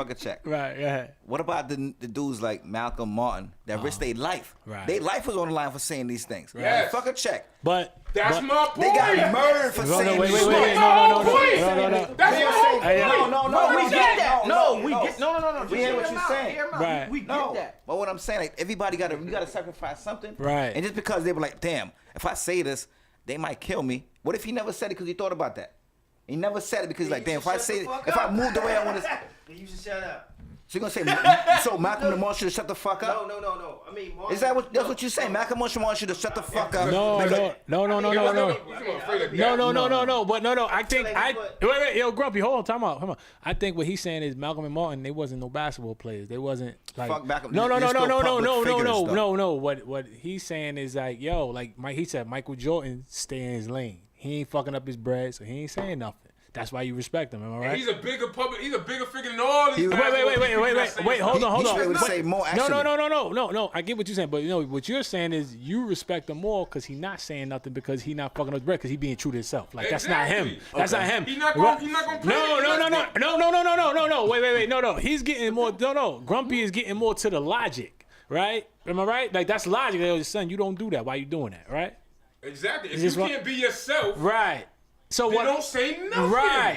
Right, yeah. What about the dudes like Malcolm Martin that risked their life? Right. Their life was on the line for saying these things. Yes. Fuck a check. But That's my point. They got murdered for saying wait, these wait, things. wait, No. That's Hey, my whole point. No, we get that. No, we no. get no. We hear what you're saying. Right. We get No, that. but what I'm saying, like, everybody you gotta sacrifice something. Right. And just because they were like, damn, if I say this, they might kill me. What if he never said it because he thought about that? He never said it because he's like, damn, if I say it, if I move the way I want to. Then you should shut up. So you're gonna say, so Malcolm Lamar should shut the fuck up? No. I mean, Is that that's what you're saying? Malcolm Lamar should shut the fuck up. No. But no. I think wait, yo, Grumpy, hold on, time out. I think what he's saying is Malcolm and Martin, they wasn't no basketball players. They wasn't like Fuck Malcolm. No. They're still public figures, though. What he's saying is like, yo, like he said, Michael Jordan stay in his lane. He ain't fucking up his bread, so he ain't saying nothing. That's why you respect him, am I right? He's a bigger figure than all these. Wait, hold on. He should be able to say more. Actually. No. I get what you're saying, but you know what you're saying is you respect him more because he's not saying nothing because he's not fucking up his bread because he's being true to himself. Like that's not him. That's not him. He's not gonna play. No. Wait. No. He's getting more. No. Grumpy is getting more to the logic, right? Am I right? Like that's logic. Yo, son, you don't do that. Why you doing that, right? Exactly. If you can't be yourself, right? So then what? Don't say nothing.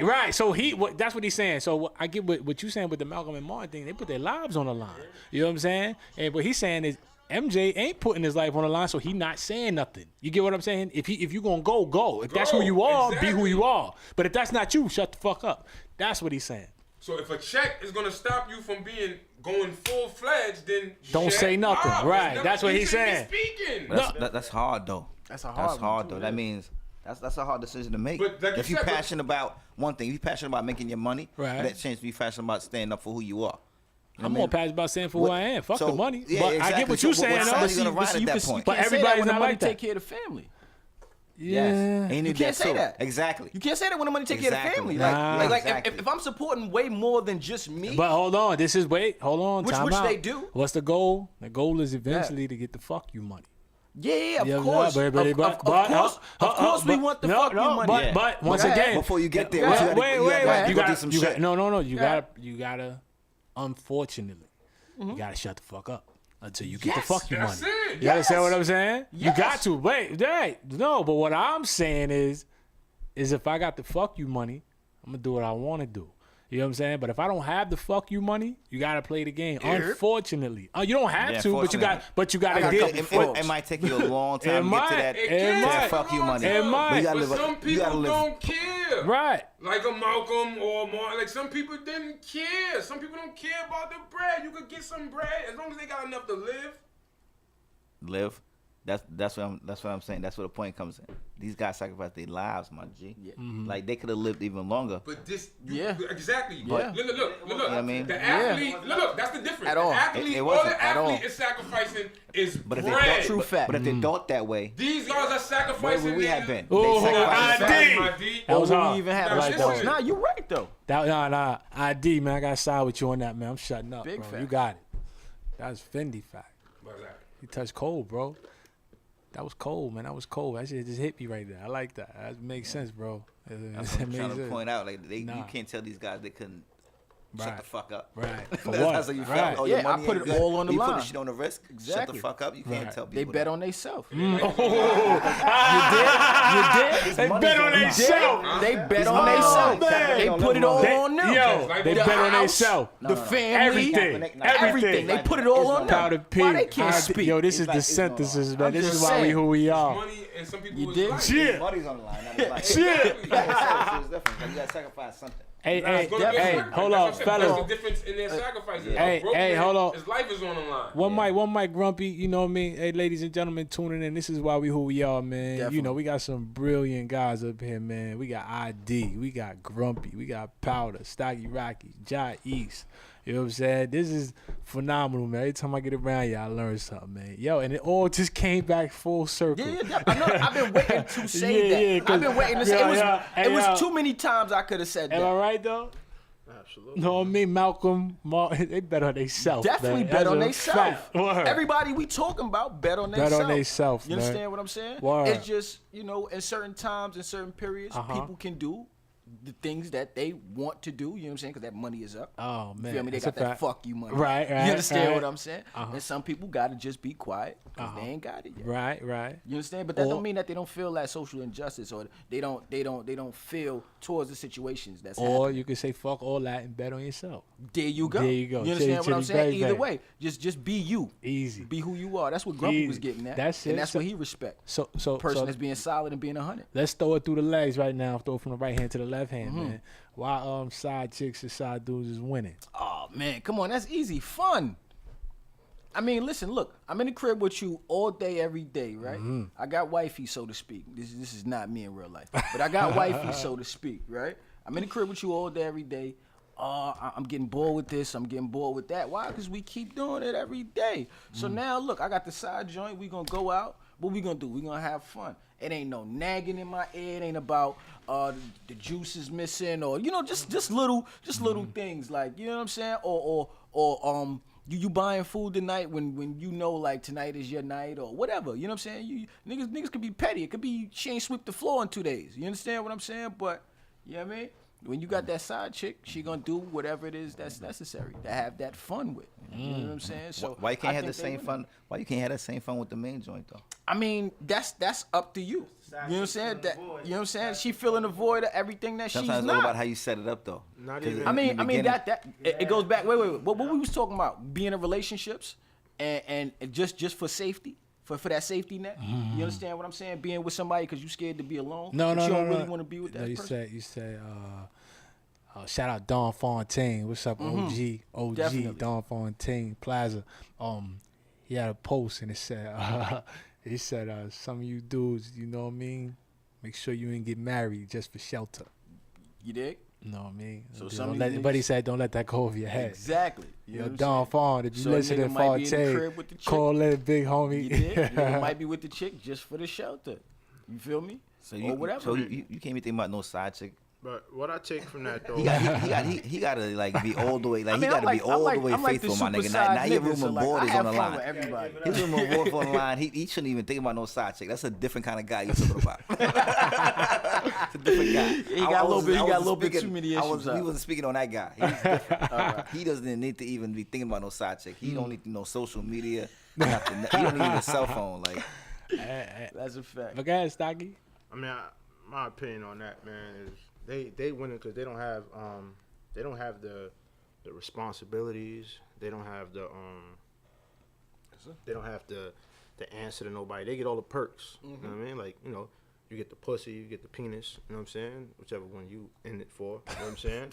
Right. So that's what he's saying. So I get what you're saying with the Malcolm and Martin thing. They put their lives on the line. You know what I'm saying? And what he's saying is MJ ain't putting his life on the line, so he not saying nothing. You get what I'm saying? If you gonna go. If that's who you are, be who you are. But if that's not you, shut the fuck up. That's what he's saying. So if a check is gonna stop you from going full fledged, then don't say nothing. Right. That's what he's saying. That's hard though. That's hard though. That means that's a hard decision to make. But like if you're passionate about one thing, if you're passionate about making your money, right, that chance to be passionate about standing up for who you are. I'm more passionate about saying for who I am. Fuck the money. Yeah, but exactly. I get what you're saying. Somebody's gonna ride at that point. But everybody's not like that. Take care of the family. Yeah, and you can't say that. Exactly. You can't say that when the money take care of the family. If I'm supporting way more than just me. But hold on, hold on. Which they do. What's the goal? The goal is eventually to get the fuck you money. Yeah, of course. Of course, we want the fuck you money. But once again, before you get there, wait. You gotta do some shit. No. You gotta. Unfortunately, you gotta shut the fuck up until you get the fuck you money. You understand what I'm saying? You got to. Wait. No, but what I'm saying is if I got the fuck you money, I'm gonna do what I want to do. You know what I'm saying? But if I don't have the fuck you money, you gotta play the game. Unfortunately, you don't have to, but you gotta get it. It might take you a long time to get to that fuck you money. It might. But some people don't care. Right. Like a Malcolm or Martin. Like some people didn't care. Some people don't care about the bread. You could get some bread as long as they got enough to live. That's what I'm saying. That's where the point comes in. These guys sacrifice their lives, my G. Yeah. Mm-hmm. Like they could have lived even longer. But exactly. But look. You know what I mean? The athlete, look, that's the difference. At all. The athlete, all the athlete is sacrificing is bread. True fact. But if they thought that way, these guys are sacrificing. where would we have been? ID. That was hard. We even have like that. Nah, you're right though. Nah. ID, man. I gotta side with you on that, man. I'm shutting up, Big bro. fact. You got it. That was Fendi fact. What's that? You touched cold, bro. That was cold, man. That was cold. That shit just hit me right there. I like that. That makes sense, bro. That's what I'm trying to point out. Like you can't tell these guys they couldn't shut the fuck up. Right. For That's what? how you feel. Right. Oh, your Yeah, I money put ain't it good. all on the You line. put the shit on the risk. Shut the Exactly. fuck up. You can't tell people. They bet that. on themselves. You did? They bet on themselves. They bet on themselves. They put it all on them. Yo, they bet on themselves. The family. Everything. They put it all on them. Powder P. Why they can't speak? Yo, this is the synthesis, man. This is why we who we are. Money and some people You was did? life. Shit. Money's on the line. Not his life. Shit. It's different. You gotta sacrifice something. Hey, It's gonna be different. hold That's on, what I'm saying. fellas. That's the difference in their sacrifices. Hey, A broke hey, man, hold on. His life is on the line. One mic, Grumpy. You know what I mean? Hey, ladies and gentlemen, tuning in. This is why we who we are, man. Definitely. You know, we got some brilliant guys up here, man. We got ID. We got Grumpy. We got Powdaaa, Stocky, Rocky, Jai East. You know what I'm saying? This is phenomenal, man. Every time I get around you, I learn something, man. Yo, and it all just came back full circle. Yeah. I know. I've been waiting to say that. I've been waiting to say it. It was too many times I could have said that. Am I right, though? Absolutely. No, me, Malcolm, they bet on themselves. Definitely man. bet That's on a themselves. fact. Word. Everybody we talking about bet on Bet themselves. on themselves, You man. understand what I'm saying? Word. It's just, in certain times, in certain periods, people can do the things that they want to do. You know what I'm saying? Because that money is up. Oh, You man. feel me? They That's got a that fact. fuck you money. Right, You understand right. what I'm saying? And some people got to just be quiet because they ain't got it yet. Right. You understand? But that Or- don't mean that they don't feel that social injustice or they don't feel towards the situations that's Or happening. you could say fuck all that and bet on yourself. There you go. There you go. You understand Chitty, what I'm chitty, saying? bang, Either bang. way, just be you. Easy. Be who you are. That's what Grumpy was Easy. getting at. That's it. And that's So- what he respect. So Person that's being solid and being 100. let's throw it through the legs right now. Throw it from the right hand to the left hand, man. Why side chicks and side dudes is winning? Oh man, come on, that's easy, fun. I mean, listen, look, I'm in the crib with you all day, every day, right? I got wifey, so to speak. This is not me in real life, but I got wifey, so to speak, right? I'm in the crib with you all day, every day. I'm getting bored with this. I'm getting bored with that. Why? Because we keep doing it every day. So now, look, I got the side joint. We gonna go out. What we gonna do? We gonna have fun. It ain't no nagging in my ear. It ain't about the juice is missing or just little things like you know what I'm saying or you buying food tonight when you know like tonight is your night or whatever. You know what I'm saying? You niggas could be petty. It could be she ain't sweep the floor in 2 days. You understand what I'm saying? But you know what I mean? When you got that side chick, she gonna do whatever it is that's necessary to have that fun with. You know what I'm saying? So Why you can't I have the think they same win. fun? Why you can't have that same fun with the main joint though? I mean, that's up to you. You know what I'm saying? That, you know what I'm saying? She filling the void of everything that Sometimes she's it's all about not. how you set it up though. Not 'Cause even- I in mean, the beginning- that it goes back. Wait. What we was talking about? Being in relationships and just for safety, for that safety net. You understand what I'm saying? Being with somebody because you scared to be alone. No, but no, you no, don't no. really want to be with that You person. say, shout out Don Fontaine. What's up, OG, Definitely. Don Fontaine Plaza. He had a post and it said, some of you dudes, you know what I mean? Make sure you ain't get married just for shelter. You dig? You know what I mean? So Don't some of let- these but he niggas- said, don't let that go over your head. Exactly. You know Yo, what I'm Don saying? Fon, if you So a listen nigga to might be in the Fontaine, crib with the chick. call in, big homie. You dig? Nigga might be with the chick just for the shelter. You feel me? So or whatever. So you can't even think about no side chick. But what I take from that though, He gotta like be all the way. Like I mean, he gotta be all the way I'm like the faithful, my super nigga. side Now your nigga, room so and like, board I is have on the fun line. with everybody. His room and board is on the line. He shouldn't even think about no side chick. That's a different kind of guy you talking about. It's a different guy. He got a little bit- he got a little bit too many We issues up. wasn't speaking on that guy. He's different. He doesn't need to even be thinking about no side chick. He don't need no social media. Nothing. He don't need a cell phone. Like That's a fact. Look at it, Stocky. I mean, my opinion on that, man, is they winning because they don't have the responsibilities. They don't have the answer to nobody. They get all the perks. You know what I mean? Like, you get the pussy, you get the penis. You know what I'm saying? Whichever one you in it for. You know what I'm saying?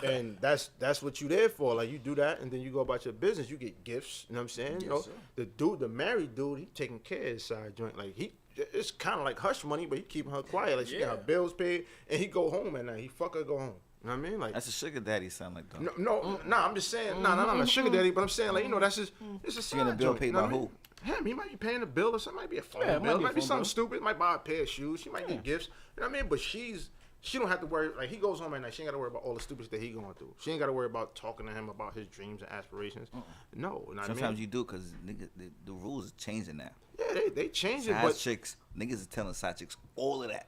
And that's what you there for. Like, you do that, and then you go about your business. You get gifts. You know what I'm saying? Yes, sir. The married dude, he taking care of his side joint. Like, it's kind of like hush money, but he keeping her quiet. Like, she got her bills paid, and he go home at night. He fuck her, go home. You know what I mean? Like, that's a sugar daddy sound like though. no, I'm just saying, I'm a sugar daddy, but I'm saying, like, that's just, it's a She getting a side bill joint, paid you know by what I mean? who? Him, he might be paying a bill or something. Might be a phone Yeah, it bill. might be a Might be phone something bill. stupid. Might buy a pair of shoes. She might get gifts. You know what I mean? But she don't have to worry. Like, he goes home at night. She ain't got to worry about all the stupid shit that he going through. She ain't got to worry about talking to him about his dreams and aspirations. No, you know what I Sometimes mean? you do because the rules are changing now. Yeah, they change it, Side but chicks, niggas is telling side chicks all of that.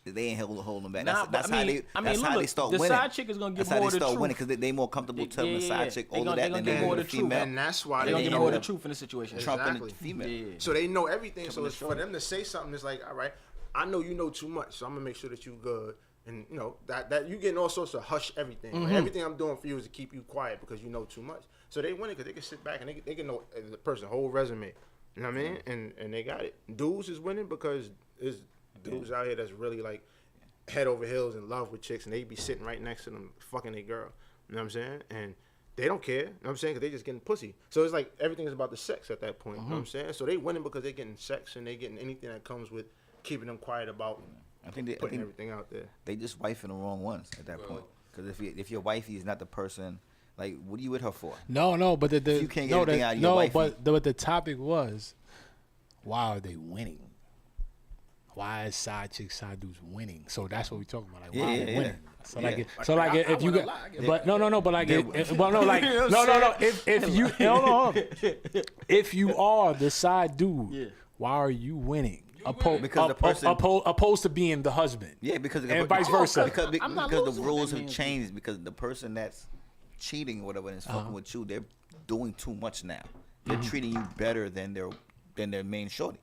They ain't holding them back. Nah, That's but how they. That's how look, they start the winning. side chick is gonna get That's more how of they the start truth. winning because they more comfortable telling the side chick They all of gonna- that they than gonna they get do more the of the truth. female. and that's why They gonna they get know more of the truth in the situation. Trump and Exactly. the female. Yeah. So they know everything. So the it's for shoulder. them to say something, it's like, all right, I know you know too much, so I'm gonna make sure that you good. And that you getting all sorts of hush everything. Like, everything I'm doing for you is to keep you quiet because you know too much. So they win it because they can sit back and they can know the person's whole resume. You know what I mean? And they got it. Dudes is winning because there's dudes out here that's really like head over heels in love with chicks, and they be sitting right next to them fucking their girl. You know what I'm saying? And they don't care. You know what I'm saying? Because they just getting pussy. So it's like everything is about the sex at that point. You know what I'm saying? So they winning because they getting sex and they getting anything that comes with keeping them quiet about I think putting everything out there. they just wifing the wrong ones at that point. Because if your wifey is not the person, like, what are you with her for? No, but the You can't get anything out of your wifey. but the topic was, why are they winning? Why is side chicks, side dudes winning? So that's what we talking about. Like, why are they winning? So Yeah. if you wanna got, lie, I get but no, but like, if you hold on, if you are the side dude, why are you winning? Because the person- opposed to being the husband. Yeah, because and vice versa. Because I'm not the losing with rules that have man. changed. Because the person that's cheating or whatever and is fucking with you, they're doing too much now. They're treating you better than their main shorty.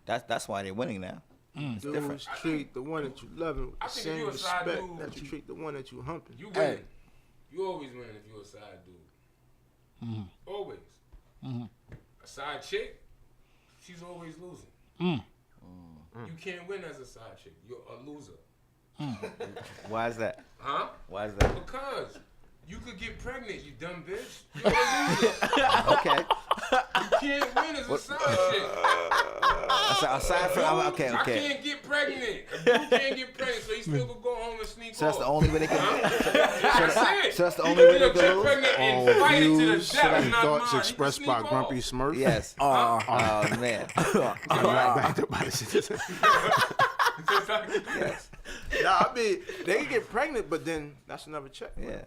That's why they're winning now. It's different. Dudes treat the one that you loving with I the think if same you a side respect dude, that you treat the one that you humping. You win. You always win if you're a side dude. Always. A side chick, she's always losing. You can't win as a side chick. You're a loser. Why is that? Huh? Why is that? Because you could get pregnant, you dumb bitch. You're a loser. Okay. You can't win as a side chick. Aside from I okay. can't get pregnant. You can't get pregnant, so you still could go home and sneak So that's off. the only way they can. That's it. So that's the You only way can they get can lose? pregnant and All fight it to the views, death. Not thoughts mine. expressed You by can sneak Grumpy off. Smurf. Yes. Oh man. Backed up by the Yes. Nah, I mean, they can get pregnant, but then that's another check. Yeah.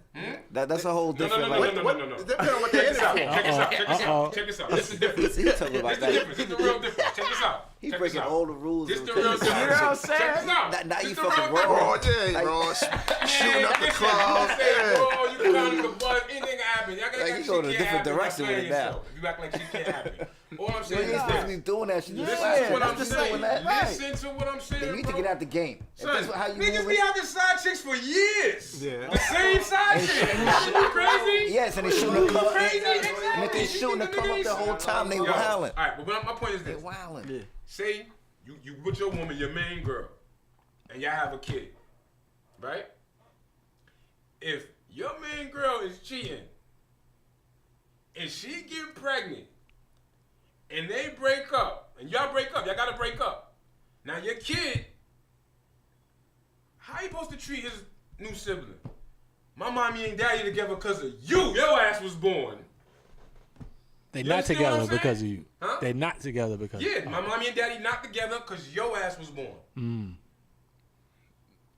That's a whole No, different. no. like, It depends on what they're in it for. Check this out. This is different. He's talking about This is that. different. This is the real difference. Check this out. He's Check breaking this out. all the rules. This of the the real business. difference. You know what I'm saying? Check this out. Now This you the fucking real wrong. difference. Bro, shooting up the Listen, club. you say, bro, you can count the buzz, anything can happen. Y'all gotta Like, act you go in a shit different can't happen, direction y'all with it playing now. yourself. If you act like shit can't happen. All I'm You saying ain't is supposed to be this. doing that shit. Listen Just to what that's I'm just saying. doing that. Listen to what I'm saying, Then you need to bro. get out the game. If Son, that's how you niggas move be it. having side chicks for years. Yeah. The same side chick. You crazy? Yes, and they shooting the club. Crazy, And if they exactly. shooting the club up the whole time, they Yo, wilding. All right, but my point is They this. wilding. Say you with your woman, your main girl, and y'all have a kid, right? If your main girl is cheating and she get pregnant and they break up and y'all break up, y'all gotta break up. Now your kid, how you supposed to treat his new sibling? My mommy and daddy together because of you. Your ass was born. They're You not understand what I'm together saying? because of you. Huh? They're not together because. Yeah, my mommy and daddy not together because your ass was born.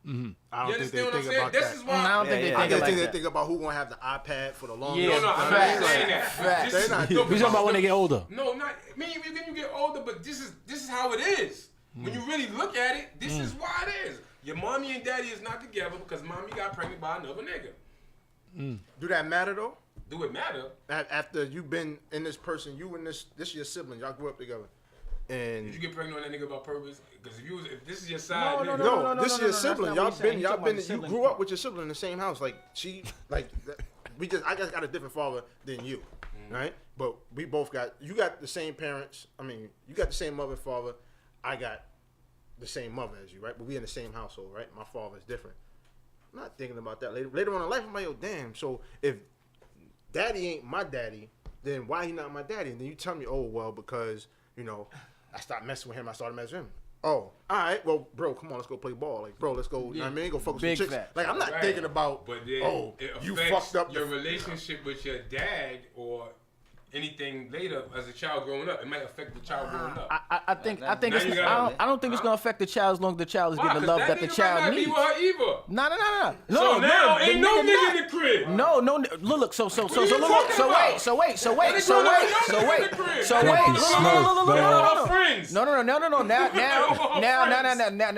I You don't think understand they what I'm think saying? about This that. is why. I don't think Yeah, they I think just like think they that. think about who gonna have the iPad for the longest. Yeah. No, I'm Facts. not saying that. Facts. This is- They not- no, We talking about when they get older. No, not me. Then you get older, but this is how it is. When you really look at it, this is why it is. Your mommy and daddy is not together because mommy got pregnant by another nigga. Do that matter though? Do it matter? After you've been in this person, you and this your sibling, y'all grew up together, Did and you get pregnant on that nigga by purpose? Because if this is your side, No, nigga, no, no, this is your that's not sibling. what Y'all he's saying. been, He's y'all talking been, about the you sibling grew part. up with your sibling in the same house. Like I guess got a different father than you, right? But we both you got the same parents. I mean, you got the same mother and father. I got the same mother as you, right? But we in the same household, right? My father's different. I'm not thinking about that later on in life. I'm like, yo, damn. So if daddy ain't my daddy, then why he not my daddy? And then you tell me, oh well, because I stopped messing with him. I started messing with him. Oh, all right. Well, bro, come on, let's go play ball. Like, bro, let's go. You know what I mean? Go fuck with some Big chicks. facts. Like, I'm not Right. thinking about, But then oh, it you affects fucked up your relationship with your dad or anything later as a child growing up. It might affect the child growing up. I think Now it's, you gotta- I don't think it's gonna affect the child as long as the child is Why? getting the 'Cause love that the nigga might child not be needs. with her either. No. So now ain't no nigga nigga not. in the crib. No, look, so are you look, talking about? wait, That nigga wait, in the crib. so Grumpy wait, Smurf, man. Her friends. No. Now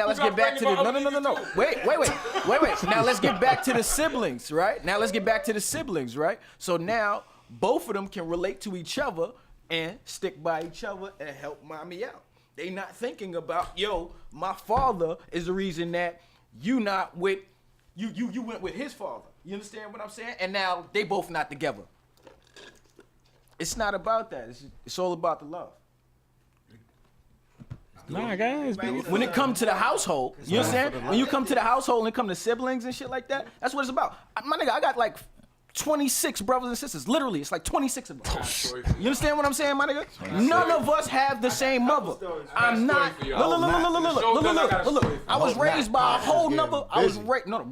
let's You get got back to the pregnant by no. other niggas Wait. Now let's get back to the siblings, right? So now both of them can relate to each other and stick by each other and help mommy out. They not thinking about, yo, my father is the reason that you not with you went with his father. You understand what I'm saying? And now they both not together. It's not about that. It's all about the love. Nah, guys. When it comes to the household, you understand? When you come to the household and it come to siblings and shit like that, that's what it's about. My nigga, I got like 26 brothers and sisters. Literally, it's like 26 of them. You understand what I'm saying, my nigga? None of us have the same mother. I'm not. Look. I was raised by a whole nother.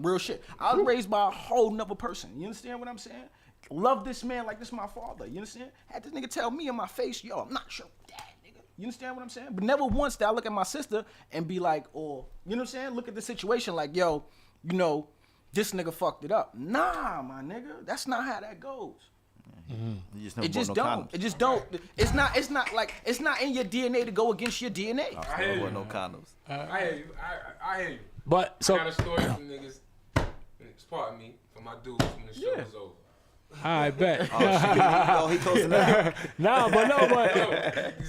Real shit. I was raised by a whole nother person. You understand what I'm saying? Love this man like this my father. You understand? Had this nigga tell me in my face, yo, I'm not your dad, nigga. You understand what I'm saying? But never once did I look at my sister and be like, or you know what I'm saying? Look at the situation like, yo, this nigga fucked it up. Nah, my nigga, that's not how that goes. You just never It just bought no don't. condoms. It just don't. It's not like it's not in your DNA to go against your DNA. I never bought no condoms. I hear you. I hear you. But so I got a story from niggas. Pardon me, for my dudes when the show was over. I bet. Oh, he closing up. But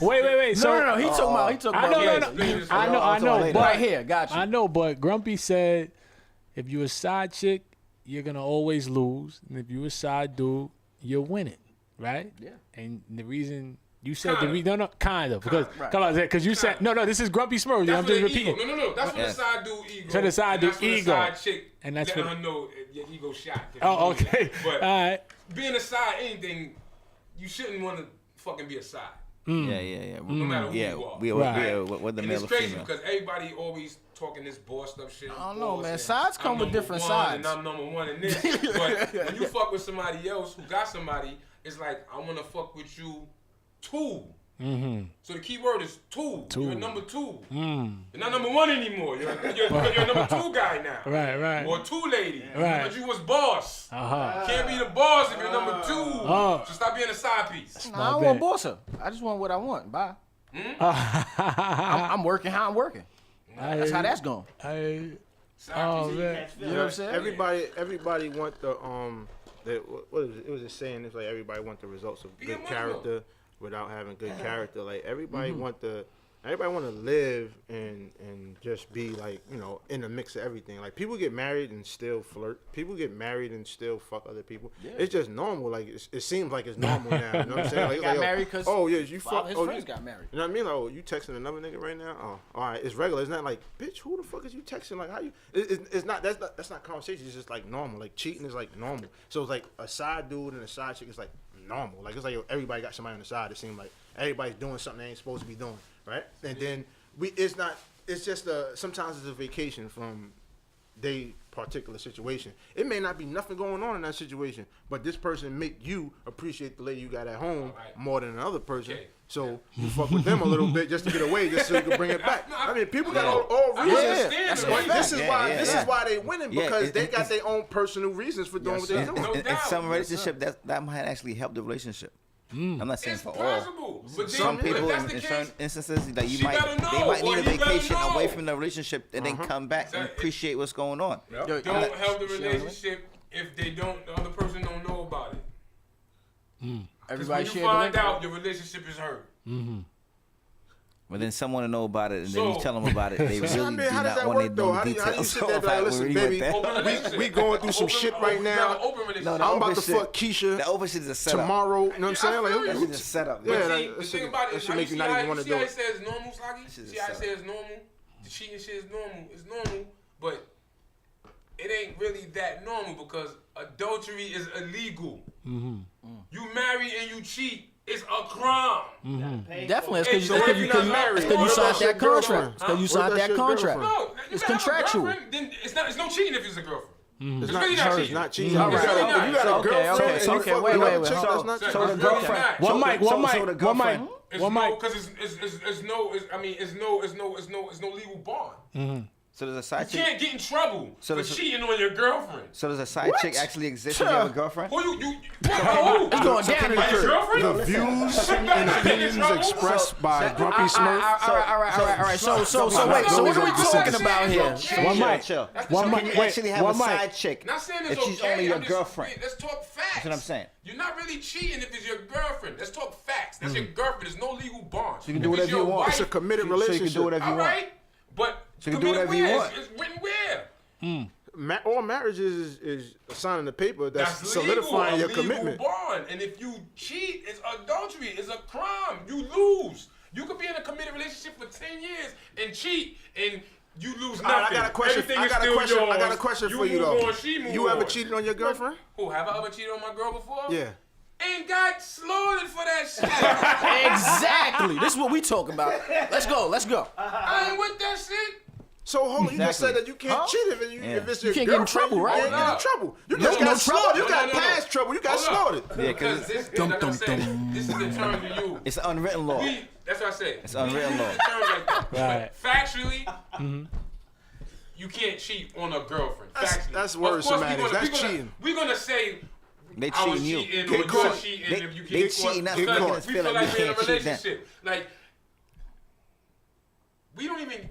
wait. So No. He talking about. I know. But Right here, got you. I know, but Grumpy said, if you a side chick, you're gonna always lose, and if you a side dude, you're winning, right? Yeah. And the reason you said kind of Right. because you said no. This is Grumpy Smurf. I'm just repeating. No. That's for the side dude ego. For the side dude and that's for ego. the side chick. And that's letting for- her know your ego shot. Oh, okay. But All right. being a side anything, you shouldn't want to fucking be a side. Yeah. No matter who Yeah, you are. what the And male it's or crazy female. because everybody always talking this bossed up shit. I don't know, boss, man. and Sides come I'm with number different one, sides. And I'm number one in this. But when you fuck with somebody else who got somebody, it's like, I want to fuck with you too. Mm-hmm. So the key word is two. You're number two. Mm. You're not number one anymore. You're a number two guy now. Right. Or two lady. Right. But you was boss. Uh-huh. You can't be the boss if you're number two. So stop being a side piece. Nah, I don't want boss her. I just want what I want. Bye. I'm working how I'm working. That's how that's going. Man. You know what I'm saying? Everybody want the what is it? It was a saying. It's like everybody want the results of Be good a model. character without having good character. Like everybody want to live and just be like, you know, in the mix of everything. Like people get married and still flirt. People get married and still fuck other people. Yeah. It's just normal. Like it seems like it's normal now. You know what I'm saying? Like, He got married because you fuck. his friends got married. You know what I mean? Like, oh, you texting another nigga right now? Oh, all right, it's regular. It's not like, bitch, who the fuck is you texting? Like, how you? It's not. That's not conversation. It's just like normal. Like cheating is like normal. So it's like a side dude and a side chick is like normal. Like it's like everybody got somebody on the side. It seems like everybody's doing something they ain't supposed to be doing, right? And then it's not. It's just sometimes it's a vacation from their particular situation. It may not be nothing going on in that situation, but this person make you appreciate the lady you got at home more than another person. Okay. So you fuck with them a little bit just to get away, just so you can bring it back. I mean, people got all reasons. This is why they winning because they got their own personal reasons for doing what they're doing. In some relationship, that might actually help the relationship. I'm not saying It's for possible. all. But Some then, people, if that's in the certain case, instances, that she they might better need a know, or he better vacation know. away from the relationship and then come back and appreciate what's going on. Don't help the relationship if the other person don't know about it. Because Everybody when you share the find link. out, your relationship is hurt. But then someone to know about it, and then you tell them about it. They really I mean, do how does not that want work to though? know How the do you details. sit there and be like, listen, baby, Open relationship. we going through some shit right now. Open relationship. No, I'm about open to shit. fuck Keisha The open shit is a setup. tomorrow. You know what I'm saying? I Like, feel That you. shit is a setup. Yeah, But that- see, that the shit- thing about that it, shit how make you you see not how even wanna you see do how it. it says normal, Stocky? That shit is See how it setup. says normal? The cheating shit is normal. It's normal, but it ain't really that normal because adultery is illegal. You marry and you cheat, it's a crime. Definitely, it's So what if you're not married? because you What signed about your that contract. girlfriend? It's because you What signed about that your contract. girlfriend? No, It's you have a contractual. girlfriend, then it's no cheating if it's a girlfriend. It's really not cheating. Not cheating. All You right. got a Okay, girlfriend. okay, and you okay, fuck wait, with wait, another wait. chick, So- that's not So cheating. the girlfriend. One mic. It's no, because it's no legal bond. So there's a side You chick. can't get in trouble So for there's a- cheating on your girlfriend. So does a side chick actually exist if you have a girlfriend? Who It's going down in Like your the girlfriend? The views and opinions expressed by Grumpy Smurf. All right. So wait. So what are we talking about here? One mic. Chill. One So mic. can you Wait, actually have one a mic. side chick Not saying it's if she's okay. only your I'm just- girlfriend? Let's talk facts. That's what I'm saying. You're not really cheating if it's your girlfriend. Let's talk facts. That's your girlriend. There's no legal bond. you can do whatever you want. It's a committed So you can relationship. do whatever you All want. right, but So you can do whatever you committed want. where? It's written where? All marriages is signing the paper that's legal, solidifying a your legal commitment. bond. And if you cheat, it's adultery. It's a crime. You lose. You could be in a committed relationship for 10 years and cheat, and you lose nothing. All right, I got a question. Everything I is got a still question. yours. I got a question for you move though. on, she move You ever on. cheated on your girlfriend? Who, have I ever cheated on my girl before? Yeah. And got slaughtered for that shit. Exactly. This is what we talking about. Let's go. I ain't with that shit. So hold on, you just said that you can't cheat if it's your You can't get in girlfriend. trouble, right? You can't get in trouble. You No, just no got trouble. slaughtered. You got No. past trouble. You got Hold slaughtered. up. Yeah, Because this is like I said, this is the term you use. It's an unwritten law. That's what I said. It's unwritten law. Terms like that. Right. But factually, you can't cheat on a girlfriend. That's worse semantics. That's cheating. We're gonna say They I was cheating you. cheating or Get you're caught. cheating if you They get cheating us caught. for making Because us we feel feel like like we we're in a can't cheat them. relationship. Like we don't even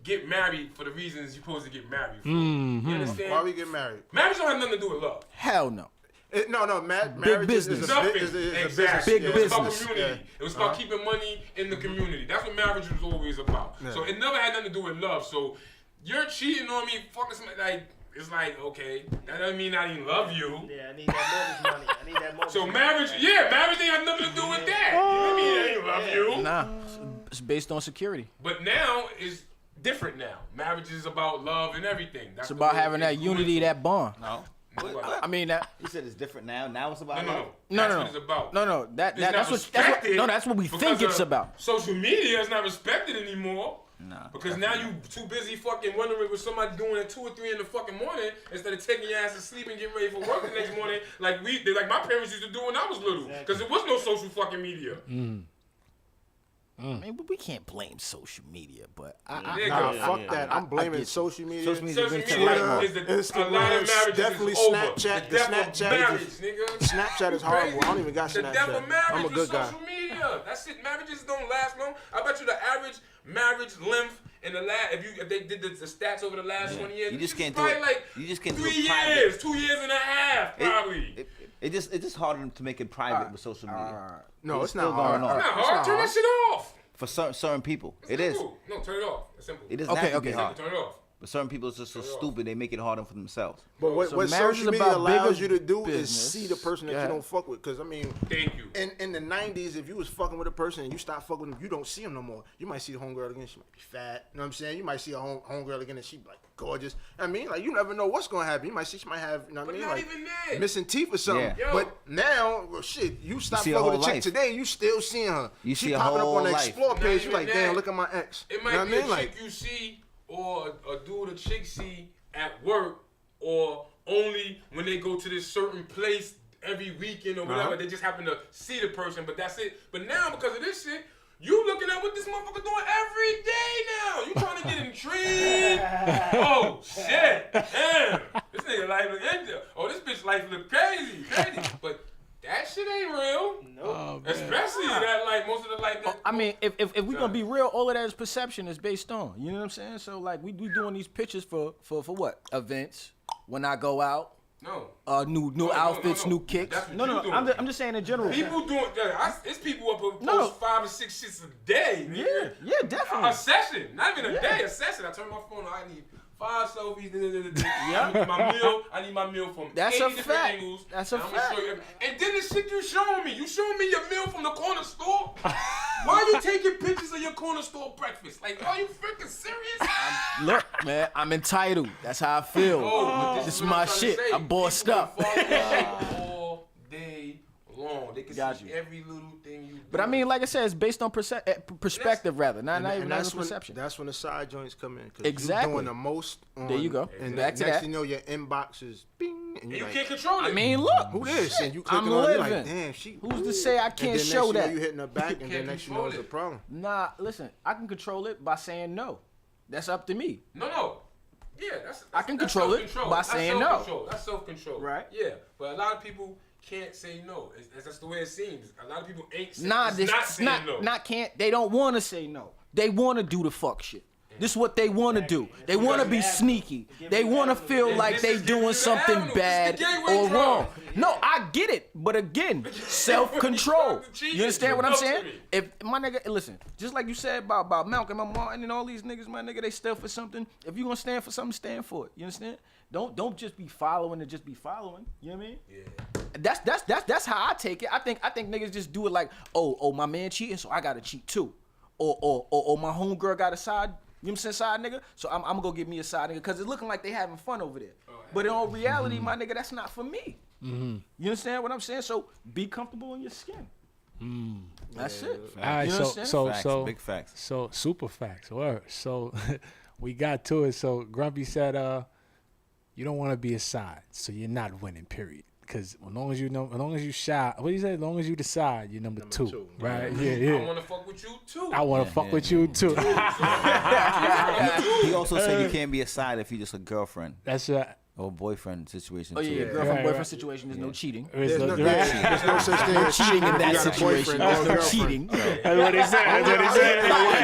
get married for the reasons you're supposed to get married for. You understand? Why we get married? Marriage don't have nothing to do with love. Hell no. Marriage business. is a Nothing. business. Exactly. Big It was about business. community. It was about keeping money in the community. That's what marriage was always about. Yeah. So it never had nothing to do with love. So you're cheating on me, fucking somebody, like, it's like, okay, that doesn't mean I didn't love you. Yeah, I need that mortgage money. I need that mortgage So money. marriage ain't have nothing to do with that. You know what I mean? I didn't love you. Nah, it's based on security. But now it's different now. Marriage is about love and everything. That's It's about the way having that it's unity, going. that bond. No. I mean that. You said it's different now. Now it's about No. love. That's what it's about. No. It's not That's what respected that's what we because think it's of about. Social media is not respected anymore. Nah, Because now you too busy fucking wondering what somebody doing at 2 or 3 in the fucking morning instead of taking your ass to sleep and getting ready for work the next morning like my parents used to do when I was little. Because there was no social fucking media. I mean, we can't blame social media, but Nah, fuck that. I'm blaming get you. social media. Social media Social brings to media light. is a lot of Instagram, marriages definitely is over. Snapchat. The death of Snapchat marriage, is nigga. Snapchat is You horrible. crazy? I don't even got The death of Snapchat. marriage I'm a is good guy. social media. That's it. Marriages don't last long. I bet you the average marriage length in the last, if they did the stats over the last 20 years, You just it's can't do probably it. like You just can't do 3 it private. years, 2 years and a half, probably. It's just harder to make it private with social media. No, it's still not going hard. on. It's not It's hard. not Turn that hard. shit off. For certain people, It's it is. simple. No, turn it off. It's simple. It does Okay, not have to okay. be hard. Turn it off. But certain people are just so stupid they make it harder for themselves. But what marriage social is media about allows bigger you to do is business. see the person that Yeah. you don't fuck with. Because, I mean, Thank you. in the 90s, if you was fucking with a person and you stopped fucking with them, you don't see them no more. You might see the homegirl again, she might be fat. You know what I'm saying? You might see a homegirl again and she like gorgeous. I mean, like, you never know what's going to happen. You might see she might have, you know what I But mean? not Like, even that. missing teeth or something. Yeah. Yo. But now, well, shit, you stop see her fucking with a whole chick life. today, you still seeing her. You she see her popping up on the whole life. explore Not page. You even like, damn, that. look at my ex. It You might know be what I a mean? Like, chick you see or a dude a chick see at work or only when they go to this certain place every weekend or whatever. They just happen to see the person, but that's it. But now, because of this shit, you looking at what this motherfucker doing every day now. You trying to get intrigued. Oh, shit. Damn. This nigga life look into. Oh, this bitch life look crazy. But that shit ain't real. Nope. Especially that, like, most of the life that... I mean, if we gonna be real, all of that is perception. Is based on. You know what I'm saying? So like, we doing these pictures for what? Events. When I go out. No. New outfits, new kicks. That's what No. you doing. I'm just saying in general. People doing it's people up post No. 5 or 6 shits a day, nigga. Yeah, definitely. A session, not even a day, a session. I turn my phone on. I need 5 selfies. I need my meal from That's 80 a different fact. angles. That's a and I'ma fact. show you and then the shit you showing me. You showing me your meal from the corner store. Why you taking pictures of your corner store breakfast? Like, are you freaking serious? Look, man, I'm entitled. That's how I feel. But This is what my I'm trying to shit. say. I'm bossed People up. can follow that shit all day long. They can Got see you. every little thing you do. But I mean, like I said, it's based on perspective, rather, not even and on that's when perception. that's when the side joints come in. 'Cause Exactly. you're doing the most. There you go. And Back to next that. thing you know, your inbox is bing, and And you're you like, can't control it. I mean, look. who this? And you I'm clicking on it, you're like, living. damn, she. Who's to say I And can't then show next you know, that? you hitting her back, and can't then next you know control it's a it. problem. Nah, listen, I can control it by saying no. That's up to me. No. Yeah, that's I can that's control it self-control. by That's saying no. self-control. That's self-control. Right. Yeah, but a lot of people can't say no. That's the way it seems. A lot of people ain't saying Nah, it's this not saying no. not can't. They don't want to say no. They want to do the fuck shit. This is what they want to do. They want to be sneaky. They want to feel like this they is giving you doing the something avenue. bad This is the gateway or drug. wrong. No, I get it, but again, self-control. You understand what I'm saying? If my nigga, listen, just like you said about Malcolm and Martin and all these niggas, my nigga, they stand for something. If you gonna stand for something, stand for it. You understand? Don't just be following and just be following. You know what I mean? Yeah. That's how I take it. I think niggas just do it like, oh, my man cheating, so I gotta cheat too. Or my homegirl got a side, you know what I'm saying, side nigga, so I'm gonna go get me a side nigga, because it's looking like they having fun over there. But in all reality, my nigga, that's not for me. You understand what I'm saying? So be comfortable in your skin. That's it. All right, You understand? so Big facts. So super facts. Word. So we got to it. So Grumpy said, you don't want to be a side, so you're not winning. Period. Cause as long as you shy, what do you say? As long as you decide, you're number two, right? Yeah. I want to fuck with you too. I want to fuck with you too. He also said you can't be a side if you're just a girlfriend That's right. or boyfriend situation. Oh too. yeah, girlfriend Right, boyfriend situation. There's no cheating. There's no such thing as Cheating in that You got a situation. boyfriend or There's no girlfriend. cheating. That's what he said.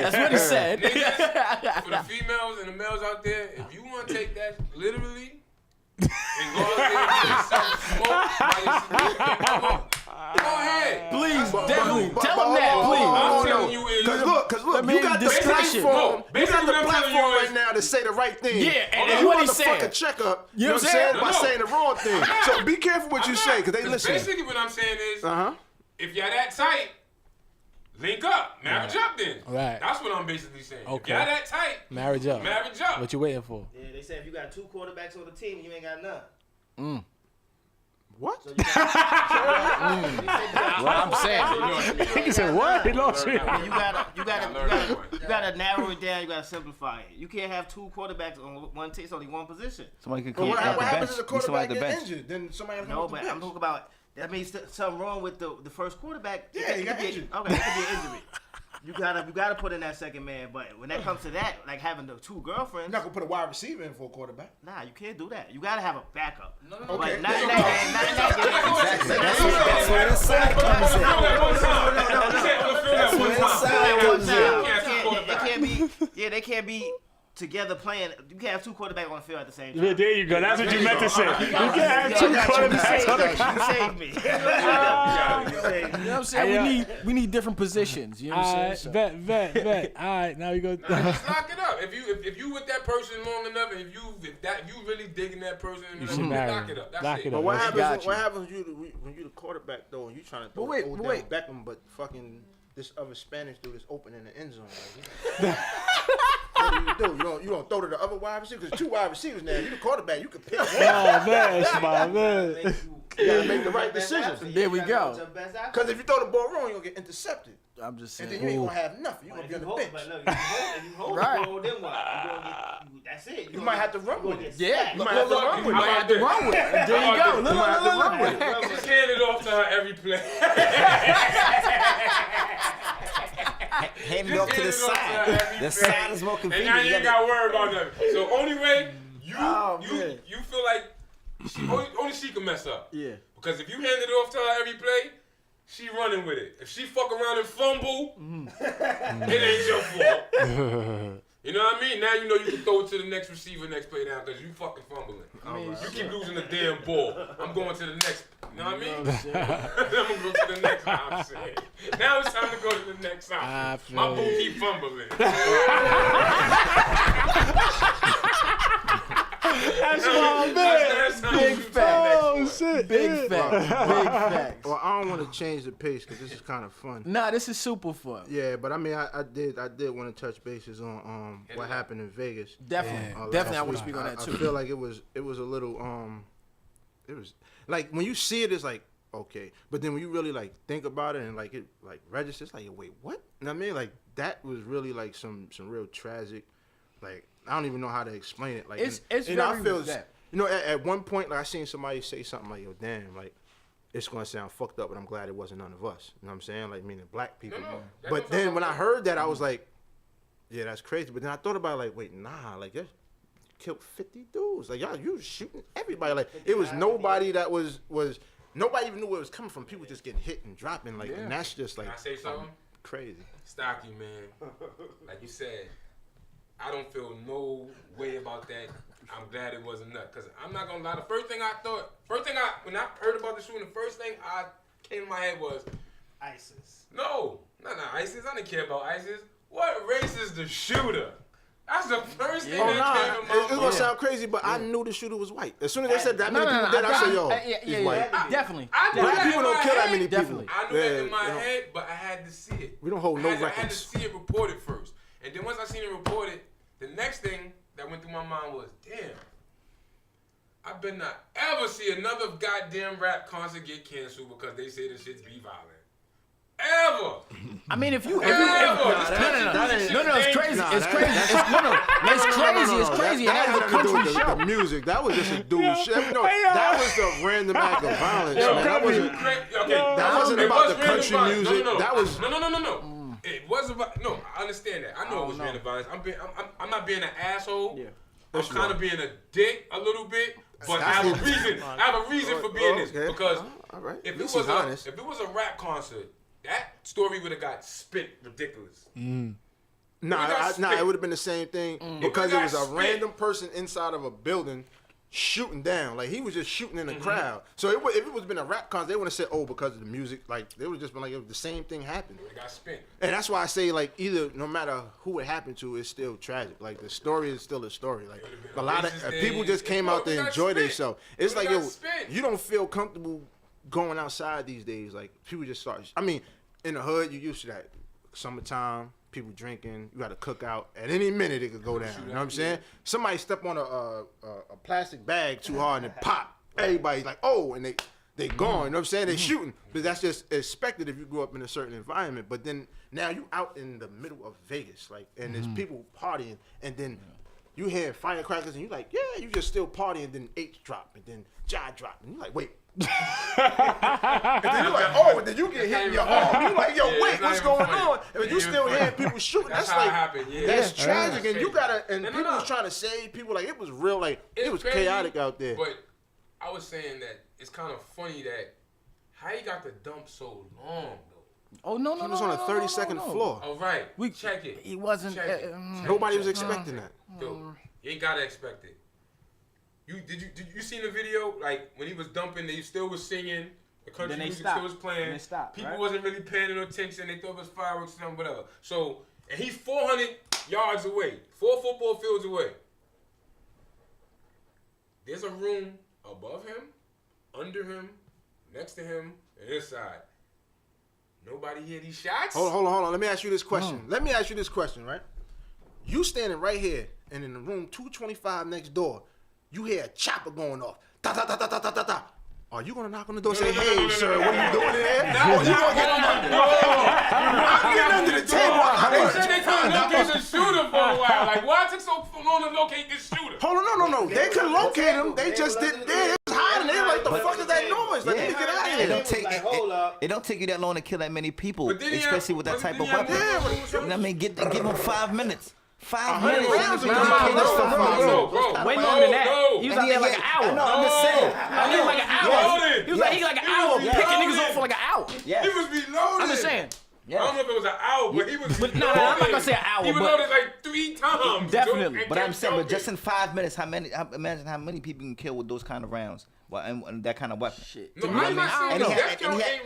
That's what he said. Niggas, for the females and the males out there, if you want to take that literally and go out there and get yourself smoke while you're smoking, go ahead. Please, But- definitely. but- Tell but- him that, hold on, please. hold on, I'm telling you is- Cause look, I mean, you got the discussion. platform. No, You got basically the what I'm telling platform you right is- now to say the right thing. Yeah, and you that's what want he to fuck said. a check up. You know what I'm saying? saying? By No. saying the wrong thing. So be careful what you say, cause they listen. Basically, what I'm saying is, Uh-huh. if you're that tight, link up, marriage up then. Right. That's what I'm basically saying. Okay. If y'all that tight, Marriage up. marriage up. What you waiting for? Yeah, they said if you got 2 quarterbacks on the team, you ain't got none. What? So you got, What I'm saying. He said what? He lost you. you gotta narrow it down. You gotta simplify it. You can't have 2 quarterbacks on one team. It's only one position. Somebody can But come what off the happens bench. if the Be somebody quarterback at the get bench. injured? Then somebody else No, comes but off the I'm bench. talking about that means something wrong with the first quarterback. Yeah, he It got could be- injured. Okay, it could be an injury. You gotta put in that second man. But when that comes to that, like having the 2 girlfriends, You're not gonna put a wide receiver in for a quarterback. nah, you can't do that. You gotta have a backup. Okay. But not Yeah. Exactly. That's where the side comes in. It can't be. Yeah, they can't be together playing. You can't have 2 quarterbacks on the field at the same time. Yeah, there you go. That's what you meant to say. You can't have Yeah, two I got you. quarterbacks on the You saved me. You saved me. You know what I'm saying? We need different positions. You know what I'm Alright, saying? bet. Alright, now we go. Just lock it up. If you with that person long enough, and if you really digging that person, You then should marry lock him. it up. That's Lock it. it But up. what Got happens? you. What happens when you the quarterback though, and you trying to throw wait, Odell wait. Beckham, but fucking this other Spanish dude is open in the end zone. Like, what do? You don't throw to the other wide receiver? Because 2 wide receivers now. You the quarterback. You can pick one. Oh man, that's my man. You gotta make the right decision. There we go. Because if you throw the ball wrong, you're gonna get intercepted, I'm just and saying. then you ain't gonna have nothing. You're gonna be on the bench. But look, if you hold Right. the ball, then what? That's it. You might have to run with it. Yeah, You might have to run You with might it. have to run with it. There you go. You might have to run with it. Just hand it off to her every play. Hand it off to the side. The side is more And convenient. now you You ain't gotta- got to worry about nothing. So only way you Oh, man. you feel like only she can mess up. Yeah. Because if you hand it off to her every play, she running with it. If she fuck around and fumble, it ain't your fault. You know what I mean? Now you know you can throw it to the next receiver, next play down, because you fucking fumbling. You keep losing the damn ball. I'm going to the next. You know what I mean? I'm gonna go to the next one. I'm saying. Now it's time to go to the next I one. feel My boo you. keep fumbling. That's my man. That's how Big you fact. Oh shit. Big yeah. facts. Big facts. Well, I don't want to change the pace because this is kind of fun. Nah, this is super fun. Yeah, but I mean, I did want to touch bases on what happened in Vegas. Definitely. Yeah. Definitely, I last want to week. speak on that I too. feel like it was a little it was like when you see it, it's like okay, but then when you really like think about it and like it like registers, like wait, what? You know what I mean? Like that was really like some real tragic. Like I don't even know how to explain it. Like It's I very feel that. you know at one point like I seen somebody say something like yo damn like. It's gonna sound fucked up, but I'm glad it wasn't none of us. You know what I'm saying? Like meaning black people. No, that But don't then sound when I like heard that, I was like, yeah, that's crazy. But then I thought about it, like, wait, nah, like that killed 50 dudes. Like y'all, you was shooting everybody. Like it was nobody that was nobody even knew where it was coming from. People just getting hit and dropping. Like and that's just like Can I say something? crazy. Stocky, man. Like you said, I don't feel no way about that. I'm glad it wasn't nut. Because I'm not going to lie. The first thing when I heard about the shooting, the first thing I came to my head was, ISIS. no, not ISIS. I didn't care about ISIS. What race is the shooter? That's the first thing Oh that nah, came to my it's gonna mind. sound crazy, but I knew the shooter was white. As soon as they said that No, many no, people no, dead, I said, yo, yeah, he's white. Definitely. I knew Black that people in don't my kill that head. many people. Definitely. I knew that in Yeah, my you know. head, but I had to see it. We don't hold no I had to records. see it reported first. And then once I seen it reported, the next thing that went through my mind was, damn, I better not ever see another goddamn rap concert get canceled because they say the shit's be violent. Ever. I mean, if you, Ever. it's crazy. It's crazy. It's crazy. And that was a country show. The music, that was just a dude shit. No, that was the random act of violence, man. That wasn't. That wasn't about the country music. That was. No. It was about. No, I understand that. I know it was random violence. I'm not being an asshole. Yeah. I'm kind of being a dick a little bit, but I have a reason. I have a reason for being this because if it was a rap concert, that story would have got spit ridiculous. Nah, it would have been the same thing because it was a random person inside of a building shooting down. Like, he was just shooting in the crowd. So if it was been a rap concert, they would have said, oh, because of the music. Like, they would have just been like, the same thing happened. It got spit. And that's why I say, like, either, no matter who it happened to, it's still tragic. Like, the story is still a story. Like, a lot of people just came out to enjoy themselves. It's like, yo, you don't feel comfortable going outside these days. Like, people just start, I mean, in the hood, you used to that. Summertime, people drinking, you got a cookout. At any minute, it could go down. You know what I'm saying? Somebody step on a plastic bag too hard and it pop. Everybody's like, oh, and they gone. You know what I'm saying? They shooting. But that's just expected if you grew up in a certain environment. But then now you out in the middle of Vegas, like, and there's people partying, and then you hear firecrackers, and you like, yeah, you just still partying, and then H drop, and then J drop, and you like, wait. And then you're like, oh, and then you get hit in your arm. You're like, yo, wait, what's going on? And you still hear people shooting. That's like, that's tragic. And you gotta, and people was trying to save people. Like, it was real, like, it was chaotic out there. But I was saying that it's kind of funny that how he got the dump so long, though. Oh, no. He was on a 30-second floor. Oh, right. We check it. He wasn't. Nobody was expecting that. Dude, you ain't gotta expect it. Did you see the video? Like, when he was dumping, they still was singing. The country music still was playing. They stopped, people wasn't really paying no attention. They thought it was fireworks or something, whatever. So, and he's 400 yards away, 4 football fields away. There's a room above him, under him, next to him, and this side. Nobody hear these shots? Hold on. Let me ask you this question. Right? You standing right here, and in the room 225 next door, you hear a chopper going off. Da da da da da da da. Are you gonna knock on the door and say, hey, sir, what are you doing in there? Or you gonna get under? I'm getting under the table. They said they couldn't locate the shooter for a while. Like, why it took so long to locate this shooter? Hold on, no. They could locate him. They just didn't. They was hiding. They like, the fuck is that noise? Like, get out of here. It don't take you that long to kill that many people, especially with that type of weapon. You know what I mean? Give him 5 minutes. 5 minutes. Way longer than that. He was out there like an hour. No, I'm just saying. He was like an hour. He was like an hour picking niggas off for like an hour. He was reloaded. I'm just saying. I don't know if it was an hour, but he was. No, I'm not gonna say an hour. He was loaded like 3 times. Definitely. But I'm saying, but just in 5 minutes, imagine how many people you can kill with those kind of rounds. Well, and that kind of weapon. Shit. No, I'm not saying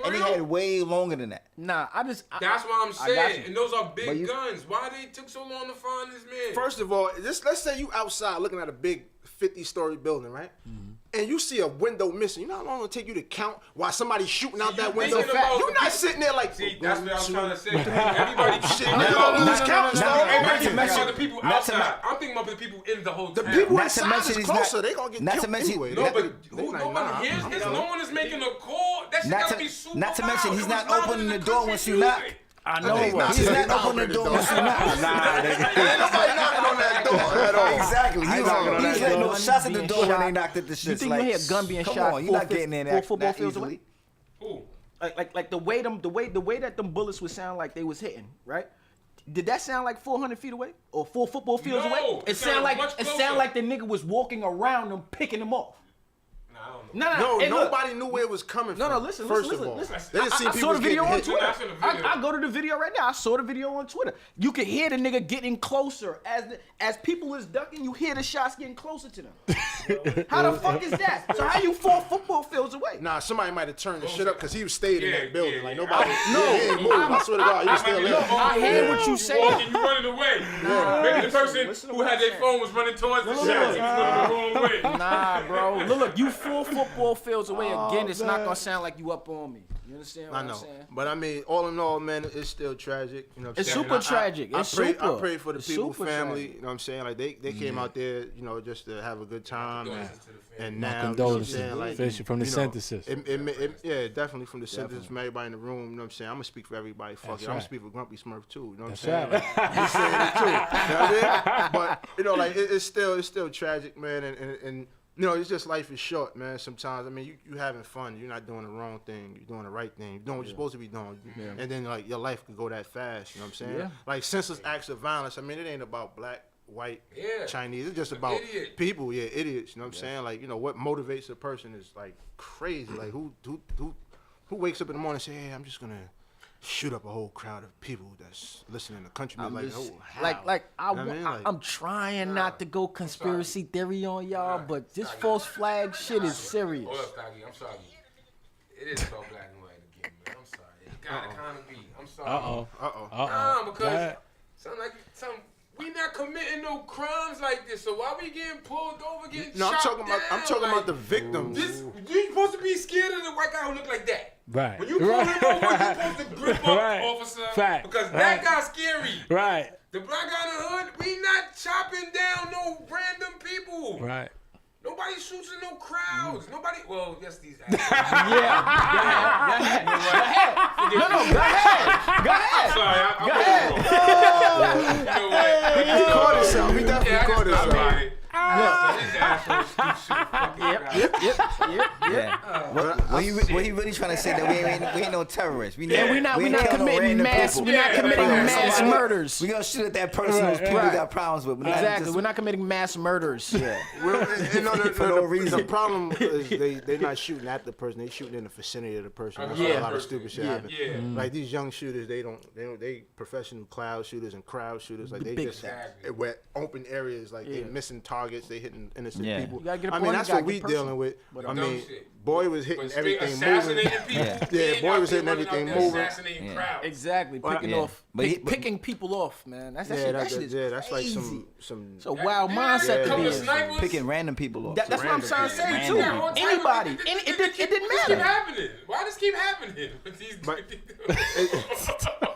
and he had way longer than that. Nah, that's what I'm saying. And those are big guns. Why they took so long to find this man? First of all, let's say you outside looking at a big 50-story building, right? And you see a window missing. You know how long it'll take you to count while somebody's shooting out that window? You're not sitting there like. See, that's what I was trying to say. Everybody shit. Nigga, lose count. I'm thinking about the people outside. I'm thinking about the people in the hotel. The people inside is closer. They gonna get killed anyway. No, but no one is making a call. That shit gotta be super loud. Not to mention, he's not opening the door once you knock. I know he's not opening the door once you knock. Ain't nobody knocking on that door at all. Exactly. He's letting no shots at the door when they knocked at the shit. You think you hear a gun being shot? You're not getting in there 4 football fields away. Who? Like the way that them bullets would sound like they was hitting, right? Did that sound like 400 feet away or 4 football fields away? It sounded like the nigga was walking around them picking them off. No, nobody knew where it was coming from. No, listen. First of all, they didn't see I saw the video on Twitter. I go to the video right now. I saw the video on Twitter. You can hear the nigga getting closer as people is ducking. You hear the shots getting closer to them. How the fuck is that? So how you 4 football fields away? Nah, somebody might have turned the shit up because he stayed in that building. Like nobody. He ain't moved. I swear to God, he was still there. I hear what you saying. You running away. Maybe the person who had their phone was running towards the shots. He was running the wrong way. Nah, bro. Look, you 4 football fields away again. It's not gonna sound like you up on me. You understand I what I'm know, saying? but I mean, all in all, man, it's still tragic. You know, what I'm It's saying? super tragic. I It's pray, super. I pray for the It's people, super family. tragic. You know what I'm saying? Like they came out there, you know, just to have a good time, Condolences to the family. and My now you know what I'm condolences, saying? Like especially from the you know, synthesis. yeah, definitely from the synthesis, from everybody in the room. You know what I'm saying? I'm gonna speak for everybody. Fuck That's it, I'm gonna right. speak for Grumpy Smurf too. You know what That's I'm saying? right. Like, he's saying it too. You know what I mean? But you know, like it's still tragic, man, and you know, it's just life is short, man. Sometimes, I mean, you having fun. You're not doing the wrong thing. You're doing the right thing. You're doing what you're supposed to be doing. And then, like, your life could go that fast. You know what I'm saying? Yeah. Like, senseless acts of violence. I mean, it ain't about black, white, Yeah. Chinese. It's just about Idiot. people. Yeah, idiots. You know what I'm saying? Like, you know, what motivates a person is, like, crazy. Like, who wakes up in the morning and say, hey, I'm just going to shoot up a whole crowd of people that's listening to country music. I'm trying not to go conspiracy theory on y'all, but this false flag shit is serious. Hold up, Stocky. I'm sorry. It is about black and white again, man. I'm sorry. It gotta kind of be. I'm sorry. Nah, because we not committing no crimes like this. So why we getting pulled over, getting No, shot I'm talking about the victims. You supposed to be scared of the white guy who look like that. Right. When you pull him over, you supposed to grip up, Right. officer. Fact. Because that guy's scary. Right. The black guy in the hood, we not chopping down no random people. Right. Nobody shoots in no crowds. Nobody. Well, yes, these. Yeah. Go ahead. Go ahead. Sorry, I'm Go ahead. You know what? We caught it, son. We definitely Yeah, caught it, I'm son. sorry. These assholes do shit. Yeah. What he really trying to say that we ain't no terrorists. We We're not committing mass murders. We gonna shoot at that person whose people Right. got problems with. Exactly. We're not committing mass murders. Yeah. Well, For no reason. The problem is they not shooting at the person. They shooting in the vicinity of the person. That's why a lot of stupid shit happen. Yeah. Like these young shooters, they professional cloud shooters and crowd shooters. Like they Big just facts. we're open areas. Like they missing targets. They hitting innocent Yeah. people. You gotta get a I point, mean you that's gotta what we get personal. dealing with. I Dumb mean, shit. boy was hitting But straight everything moving. assassinating people. Yeah. He ain't boy out was there hitting running out everything there moving. Assassinating Yeah. crowds. Exactly. Picking Yeah. off. But Picking people off, man. That shit is that's like crazy. some. It's a wild Yeah, mindset to couple be of in. snipers. Picking random people off. That's what I'm trying to say Random. too. Yeah, Anybody. It didn't This keep matter. happening. Why does keep happening with these? But-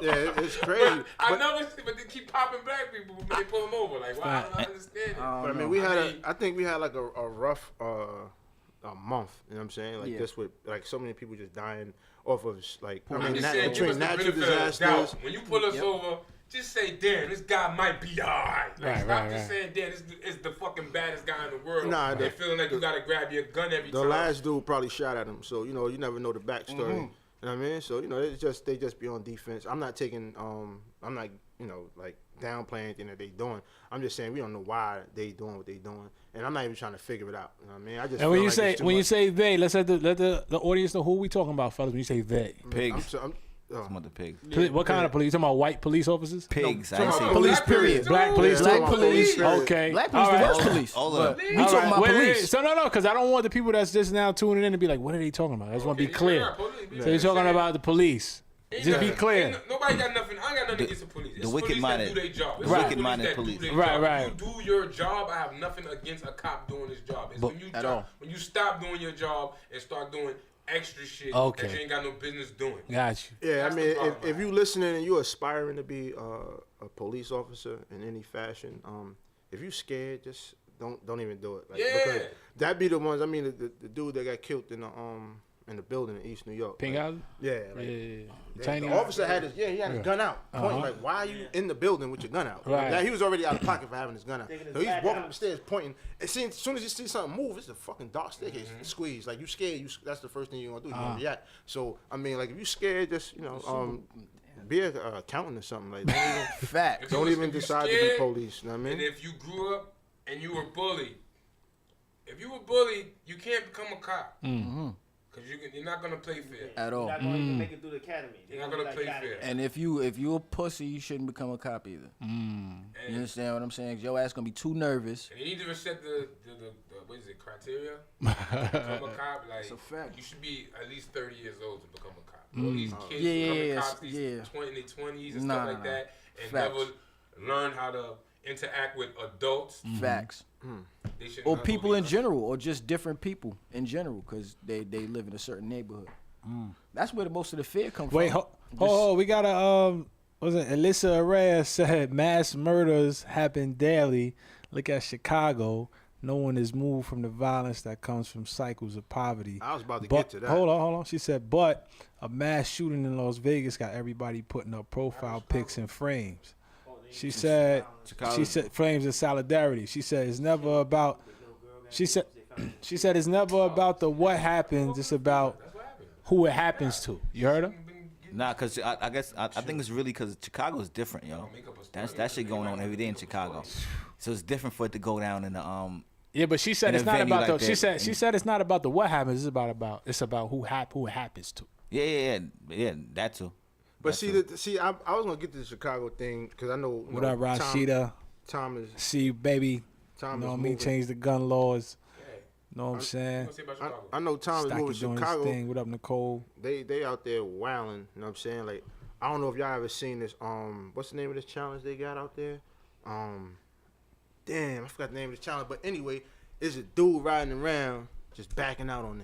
it's crazy. I know this, but they keep popping black people when they pull them over. Like, why? I don't understand it. But I mean, I think we had like a rough a month. You know what I'm saying? Like just with like so many people just dying off of like I I'm mean just saying, give us between the natural benefit of the disasters. doubt. When you pull us over, just say, damn, this guy might be alright. Like, stop Right. just saying, damn, this is the fucking baddest guy in the world. Nah, and feeling like you gotta grab your gun every The time. last dude probably shot at him, so you know you never know the backstory. You know what I mean? So you know they just be on defense. I'm not taking I'm not like downplaying anything that they doing. I'm just saying we don't know why they doing what they doing, and I'm not even trying to figure it out. You know what I mean? I just And when feel you like say it's too much. they, let's let the audience know who we talking about, fellas. When you say they, Pigs. I'm Some of the pigs. what kind of police? You talking about white police officers? Pigs. I No, ain't no, say Police, Black period. Black police, Yeah, too? black police. Okay. Black police, All the right. worst police. All of But them. we All talking right. about Wait, police. So no, because I don't want the people that's just now tuning in to be like, what are they talking about? I just want to be clear. So you're talking about the police. Just be clear. Nobody got nothing. I ain't got nothing against the police. It's wicked-minded- police that do their job. It's Right. wicked-minded that do police. their Right, job. right. If you do your job, I have nothing against a cop doing his job. It's when you stop doing your job and start doing extra shit that you ain't got no business doing. Got you. Yeah, That's I the mean, problem. if you listening and you aspiring to be a police officer in any fashion, if you scared, just don't even do it. Like, Yeah. because that be the ones. I mean, the dude that got killed in the building in East New York. Pink like, House? Yeah. Like, Yeah. Tiny. the officer had his his gun out. Pointing like, why are you in the building with your gun out? Right. Like, he was already out of pocket for having his gun out. Thinking it's So he's back walking out. up the stairs pointing. And as soon as you see something move, it's a fucking dark staircase. Squeeze. Like you scared, that's the first thing you're gonna do. You're gonna react. So I mean, like if you scared, just be a accountant or something. Like Fact. don't even If you decide to be scared, police. You know what I And mean? if you grew up and you were bullied, if you were bullied, you can't become a cop. Because you're not going to play fair. At all. You're not going to even make it through the academy. You're not gonna play fair. And if you a pussy, you shouldn't become a cop either. You understand what I'm saying? 'Cause your ass gonna be too nervous. And you need to set the what is it, criteria? To become a cop, like, It's a fact. you should be at least 30 years old to become a cop. All these kids Yeah, becoming yeah, cops, these yeah. 20 in their 20s and Nah, stuff like nah. that, and Facts. never learn how to interact with adults. Facts. They should Or not people go in be- general, or just different people in general, because they live in a certain neighborhood. That's where most of the fear comes Wait, from. we got a was it Alyssa Araya said mass murders happen daily. Look at Chicago. No one is moved from the violence that comes from cycles of poverty. I was about to But get to that. hold on. She said, but a mass shooting in Las Vegas got everybody putting up profile pics and frames. She said frames of solidarity. She said it's never about. She said it's never about the what happens. It's about who it happens to. You heard her? Nah, cause I guess I think it's really cause Chicago is different, yo. That shit going on every day in Chicago, so it's different for it to go down in the Yeah, but she said in it's a not venue about like the. She said it's not about the what happens. It's about who it happens to. Yeah, that too. But I was gonna get to the Chicago thing because I know. What up, Rashida? Tom is. See you, baby. Tom know is what I mean? moving. Change the gun laws. Know what I'm saying? I know Tom is Stocky moving doing Chicago. his thing. What up, Nicole? They out there wilding. You know what I'm saying? Like, I don't know if y'all ever seen this. What's the name of this challenge they got out there? Damn, I forgot the name of the challenge. But anyway, it's a dude riding around just backing out on niggas.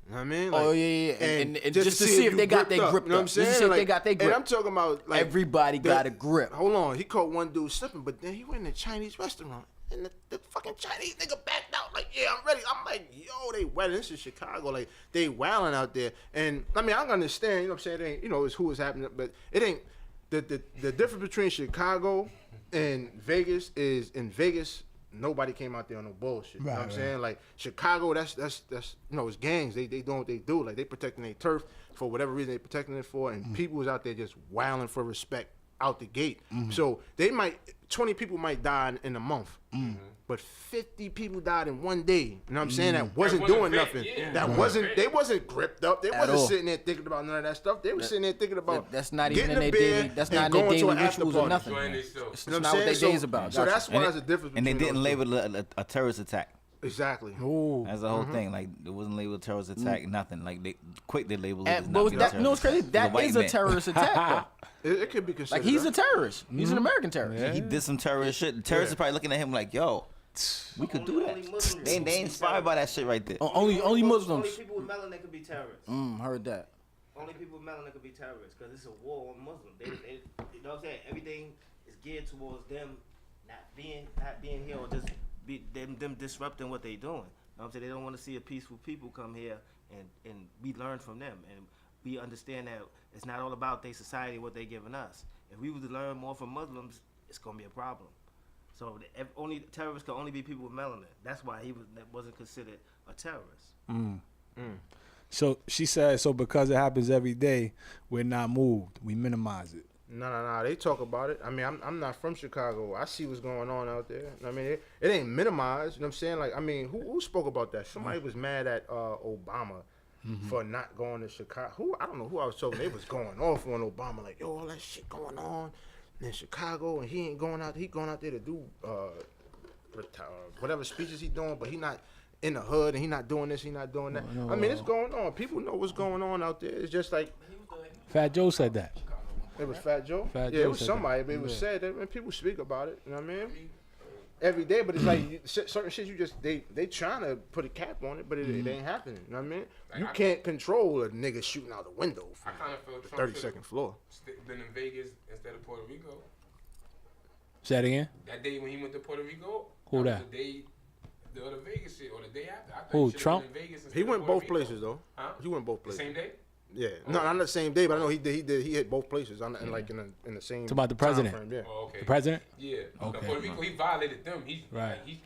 You know what I mean? Like, And just to see if they got their grip. You know what I'm saying? Just to see if they Like, got their grip. And I'm talking about like Everybody got a grip. Hold on, he caught one dude slipping, but then he went in a Chinese restaurant. And the fucking Chinese nigga backed out like, yeah, I'm ready. I'm like, yo, they wet. This is Chicago. Like, they wilding out there. And, I mean, I can understand, you know what I'm saying? It ain't, you know, it's who is happening. But it ain't, the difference between Chicago and Vegas is, in Vegas, nobody came out there on no bullshit. You know what I'm saying? Like, Chicago, that's you know, it's gangs. They doing what they do. Like, they protecting their turf for whatever reason they protecting it for. And people was out there just wilding for respect out the gate. So, 20 people might die in a month. But 50 people died in one day. You know what I'm saying? That wasn't doing nothing. They wasn't gripped up. They wasn't sitting there thinking about none of that stuff. They were sitting there thinking about That's not even in getting their a beer daily. That's and not in their going to daily an after rituals or party. nothing. Enjoying man. themselves. It's You know not what what I'm their saying? days about. So Gotcha. that's why there's a difference and they between didn't those two. label it a terrorist attack. Exactly. That's the whole thing. Like, it wasn't labeled a terrorist attack. Nothing. Like, they labeled it as And, nothing. but no, it's crazy. That white is a man. terrorist attack. Though. It could be considered. Like, he's a that. terrorist. He's an American terrorist. He did some terrorist shit. The terrorists are probably looking at him like, yo, we could do Only that. Muslims They can be inspired by that shit right there. Only Muslims. Only people with melanin could be terrorists. Heard that. Only people with melanin could be terrorists because it's a war on Muslims. They, you know what I'm saying? Everything is geared towards them not being here or just be them disrupting what they doing. You know what I'm saying? They don't want to see a peaceful people come here and we learn from them and we understand that it's not all about their society, what they giving us. If we were to learn more from Muslims, it's gonna be a problem. So only terrorists can only be people with melanin. That's why wasn't considered a terrorist. So she said, so because it happens every day, we're not moved. We minimize it. No. They talk about it. I mean, I'm not from Chicago. I see what's going on out there. I mean, it ain't minimized. You know what I'm saying? Like, I mean, who spoke about that? Somebody was mad at Obama for not going to Chicago. I don't know who I was talking. They was going off on Obama, like, yo, all that shit going on in Chicago, and he ain't going out. He going out there to do whatever speeches he doing, but he not in the hood, and he not doing this, he not doing that. I mean, it's going on. People know what's going on out there. It's just like Fat Joe said that. it was Fat Joe. Fat Yeah, Joe it was said somebody, that. but it was said that when people speak about it. You know what I mean? Every day, but it's like certain shit. You just they trying to put a cap on it, but it ain't happening. You know what I mean? You can't control a nigga shooting out the window I from kind of feel the Trump 32nd floor. been in Vegas instead of Puerto Rico. Say it again. That day when he went to Puerto Rico. Who was that? The day, the other Vegas shit, or the day after. I thought Who, he should've Trump? been in Vegas instead He of went Puerto both Rico. places though. Huh? He went both The places. same day? Yeah, no, not the same day, but I know he hit both places in like in the same. Talking about the time president. frame, yeah. Oh, okay. The president? Yeah. Okay. Puerto Rico, he violated them. He, Right. Like, he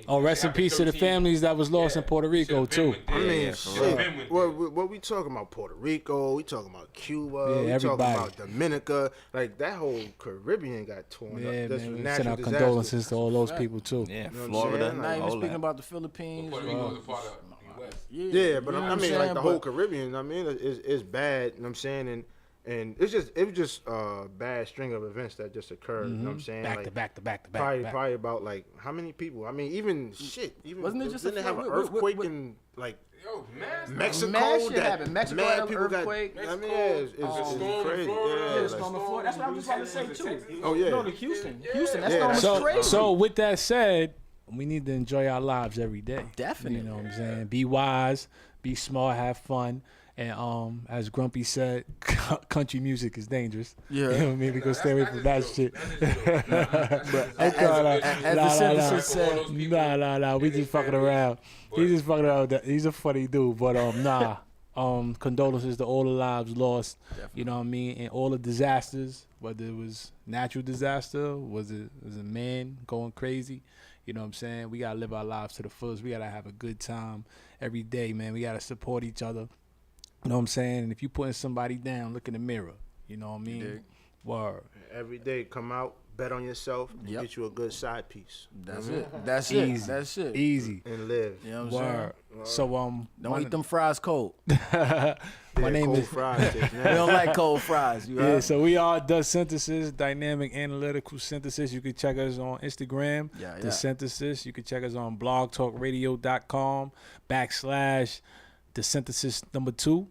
Oh, rest in peace to the families that was lost in Puerto Rico, too. I mean, Yeah, shit. What we talking about? Puerto Rico. We talking about Cuba. Yeah, we everybody. talking about Dominica. Like that whole Caribbean got torn Yeah, up. man. That's We send natural our disasters. condolences to all those people, too. Yeah, know what I'm Florida, saying? Not even all speaking that. about the Philippines. Puerto Rico was a part of the U.S. Yeah, but you know I what mean, I'm like saying? the whole But- Caribbean. I mean, is bad. You know what I'm saying? And it was just a bad string of events that just occurred. You know what I'm saying? Back like, to back to back to back. Probably, to back. probably about like how many people? I mean, even shit. Even Wasn't it just didn't a they have few- an what- earthquake what- in like Yo, man. Mexico? Mad shit that happened. Mexico mad had an people earthquake. Got, I mean, yeah, it's storm in crazy. Florida. Yeah, Yeah, like- Storm in Florida. That's what I was about to say too. Oh yeah. No, to Houston. Houston. That Yeah, storm was that's- crazy. So with that said, we need to enjoy our lives every day. Definitely. You know what I'm saying? Be wise, be smart, have fun. And as Grumpy said, country music is dangerous. Yeah. You know what I mean? We gonna stay away from that shit. As the synthesis said, Nah. We just fucking around. He's just fucking around. He's a funny dude, but nah. Condolences to all the lives lost. Definitely. You know what I mean? And all the disasters, whether it was natural disaster, was it a man going crazy? You know what I'm saying? We gotta live our lives to the fullest. We gotta have a good time every day, man. We gotta support each other. You know what I'm saying? And if you putting somebody down, look in the mirror. You know what I mean? Word. Every day, come out, bet on yourself, and Yep. get you a good side piece. That's it. That's Easy. it. That's it. Easy. And live. You know what I'm Word. saying? So Don't eat them fries cold. Yeah, my name cold is fries. We don't like cold fries. You Yeah, heard? so we are The Synthesis, Dynamic Analytical Synthesis. You can check us on Instagram, Yeah, The yeah. Synthesis. You can check us on blogtalkradio.com/The Synthesis #2.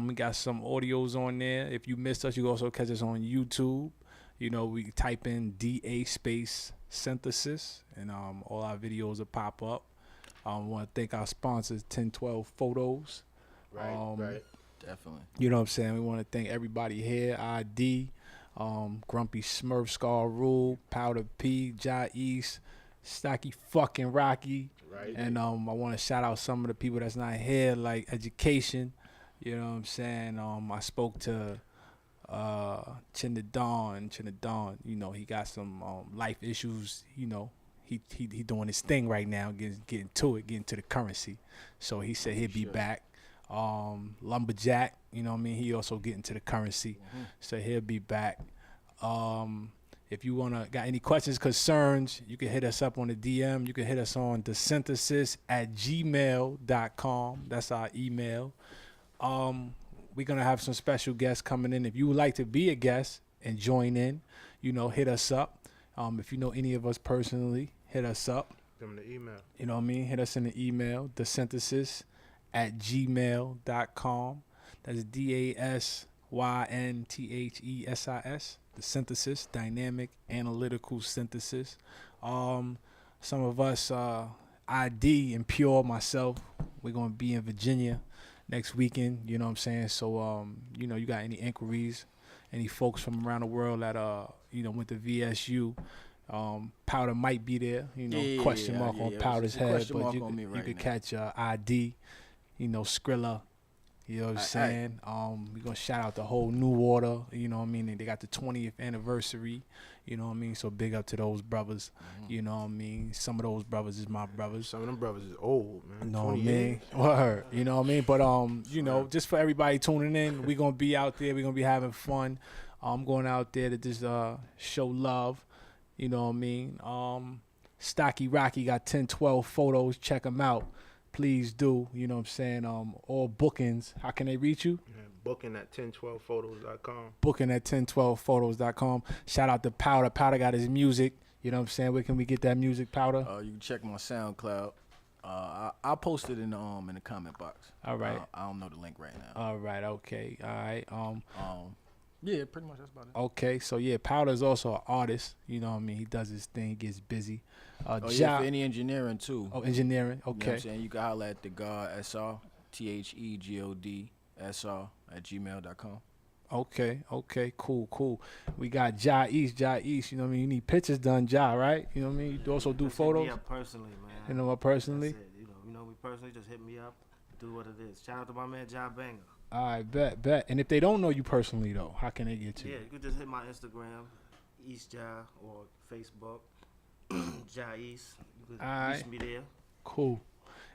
We got some audios on there. If you missed us, you can also catch us on YouTube. You know, we type in DA space synthesis, and all our videos will pop up. I want to thank our sponsors, 1012 Photos. Right. Definitely. You know what I'm saying? We want to thank everybody here. ID, Grumpy Smurf, Scar Rule, Powdaaa P, Jai East, Stocky fucking Rocky. Right. And I want to shout out some of the people that's not here, like Education. You know what I'm saying? I spoke to Chinadon, you know, he got some life issues, you know. He doing his thing right now, getting to the currency. So he said he'll be back. Lumberjack, you know what I mean? He also getting to the currency. So he'll be back. If you got any questions, concerns, you can hit us up on the DM. You can hit us on thesynthesis@gmail.com. That's our email. We're going to have some special guests coming in. If you would like to be a guest and join in, you know, hit us up. If you know any of us personally, hit us up. Give them the email. You know what I mean? Hit us in the email, thesynthesis@gmail.com. That's DASYNTHESIS. The Synthesis, Dynamic Analytical Synthesis. Some of us, ID and Pure, myself, we're going to be in Virginia next weekend. You know what I'm saying? So, you know, you got any inquiries, any folks from around the world that, you know, went to VSU, Powdaaa might be there, you know, question mark on Powdaa's head, but you could catch ID, you know, Skrilla, you know what I'm saying? We're going to shout out the whole New Water, you know what I mean? They got the 20th anniversary, you know what I mean? So big up to those brothers, you know what I mean? Some of those brothers is my brothers. Some of them brothers is old, man. You know what I mean? Word, you know what I mean? But, you know, just for everybody tuning in, we're going to be out there. We're going to be having fun. I'm going out there to just show love. You know what I mean? Stocky Rocky got 1012 Photos. Check them out. Please do. You know what I'm saying? All bookings. How can they reach you? Yeah, booking at 1012photos.com. Booking at 1012photos.com. Shout out to Powdaaa. Powdaaa got his music. You know what I'm saying? Where can we get that music, Powdaaa? You can check my SoundCloud. I'll post it in the comment box. All right. I don't know the link right now. All right. Okay. All right. Yeah, pretty much that's about it. Okay, so yeah, Powdaa's also an artist. You know what I mean? He does his thing, gets busy. Yeah, for any engineering too. Oh, engineering. You know what Okay. I'm saying? You can holler at the God SR, THEGOD SR @gmail.com. Okay, cool. We got Jai East, you know what I mean? You need pictures done, Jai, right? You know what I mean? You also do Just photos? hit me up personally, man. You know what, personally? That's it. You know me personally, just hit me up, do what it is. Shout out to my man, Jai Banger. All right, bet. And if they don't know you personally, though, how can they get to Yeah, you? you can just hit my Instagram, East Jai, or Facebook, Jai East. You can Alright. reach me there. Cool.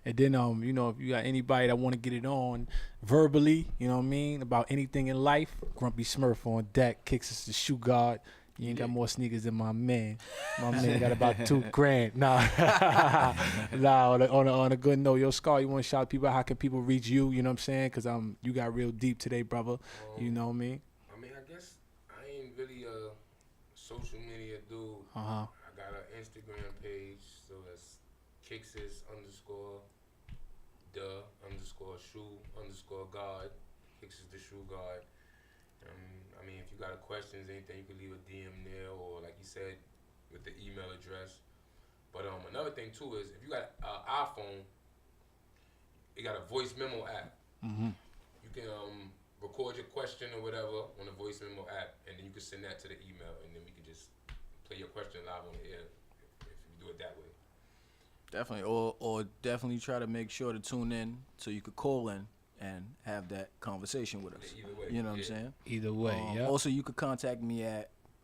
And then, you know, if you got anybody that want to get it on verbally, you know what I mean, about anything in life, Grumpy Smurf on deck, kicks us the shoe guard. You ain't got more sneakers than my man. My man got about $2,000. Nah, on a good note, yo, Scar, you want to shout people out? How can people reach you? You know what I'm saying? Because you got real deep today, brother. You know what I mean? I mean, I guess I ain't really a social media dude. Uh-huh. I got an Instagram page, so that's Kixes_the_shoe_guard. Kixes the shoe guard. I mean, if you got questions, anything, you can leave a DM there, or like you said, with the email address. But another thing too is if you got an iPhone, it got a voice memo app. Mm-hmm. record your question or whatever on the voice memo app, and then you can send that to the email, and then we can just play your question live on the air if you do it that way. Definitely, or definitely try to make sure to tune in so you could call in and have that conversation with us. Yeah, either way. You know what I'm saying? Either way, yeah. Also, you could contact me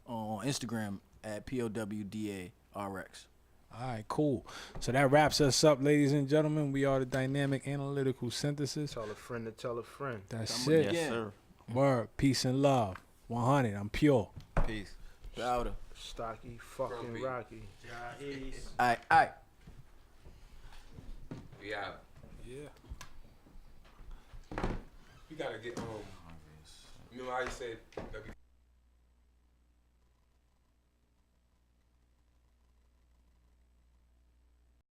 on Instagram at POWDARX. All right, cool. So that wraps us up, ladies and gentlemen. We are the Dynamic Analytical Synthesis. Tell a friend to tell a friend. That's Come it. again. Yes, sir. Word, peace and love. 100. I'm pure. Peace. Powdaaa. Stocky, fucking Grumpy. Rocky. Aight. Yeah. Yeah. You gotta get Remember how you said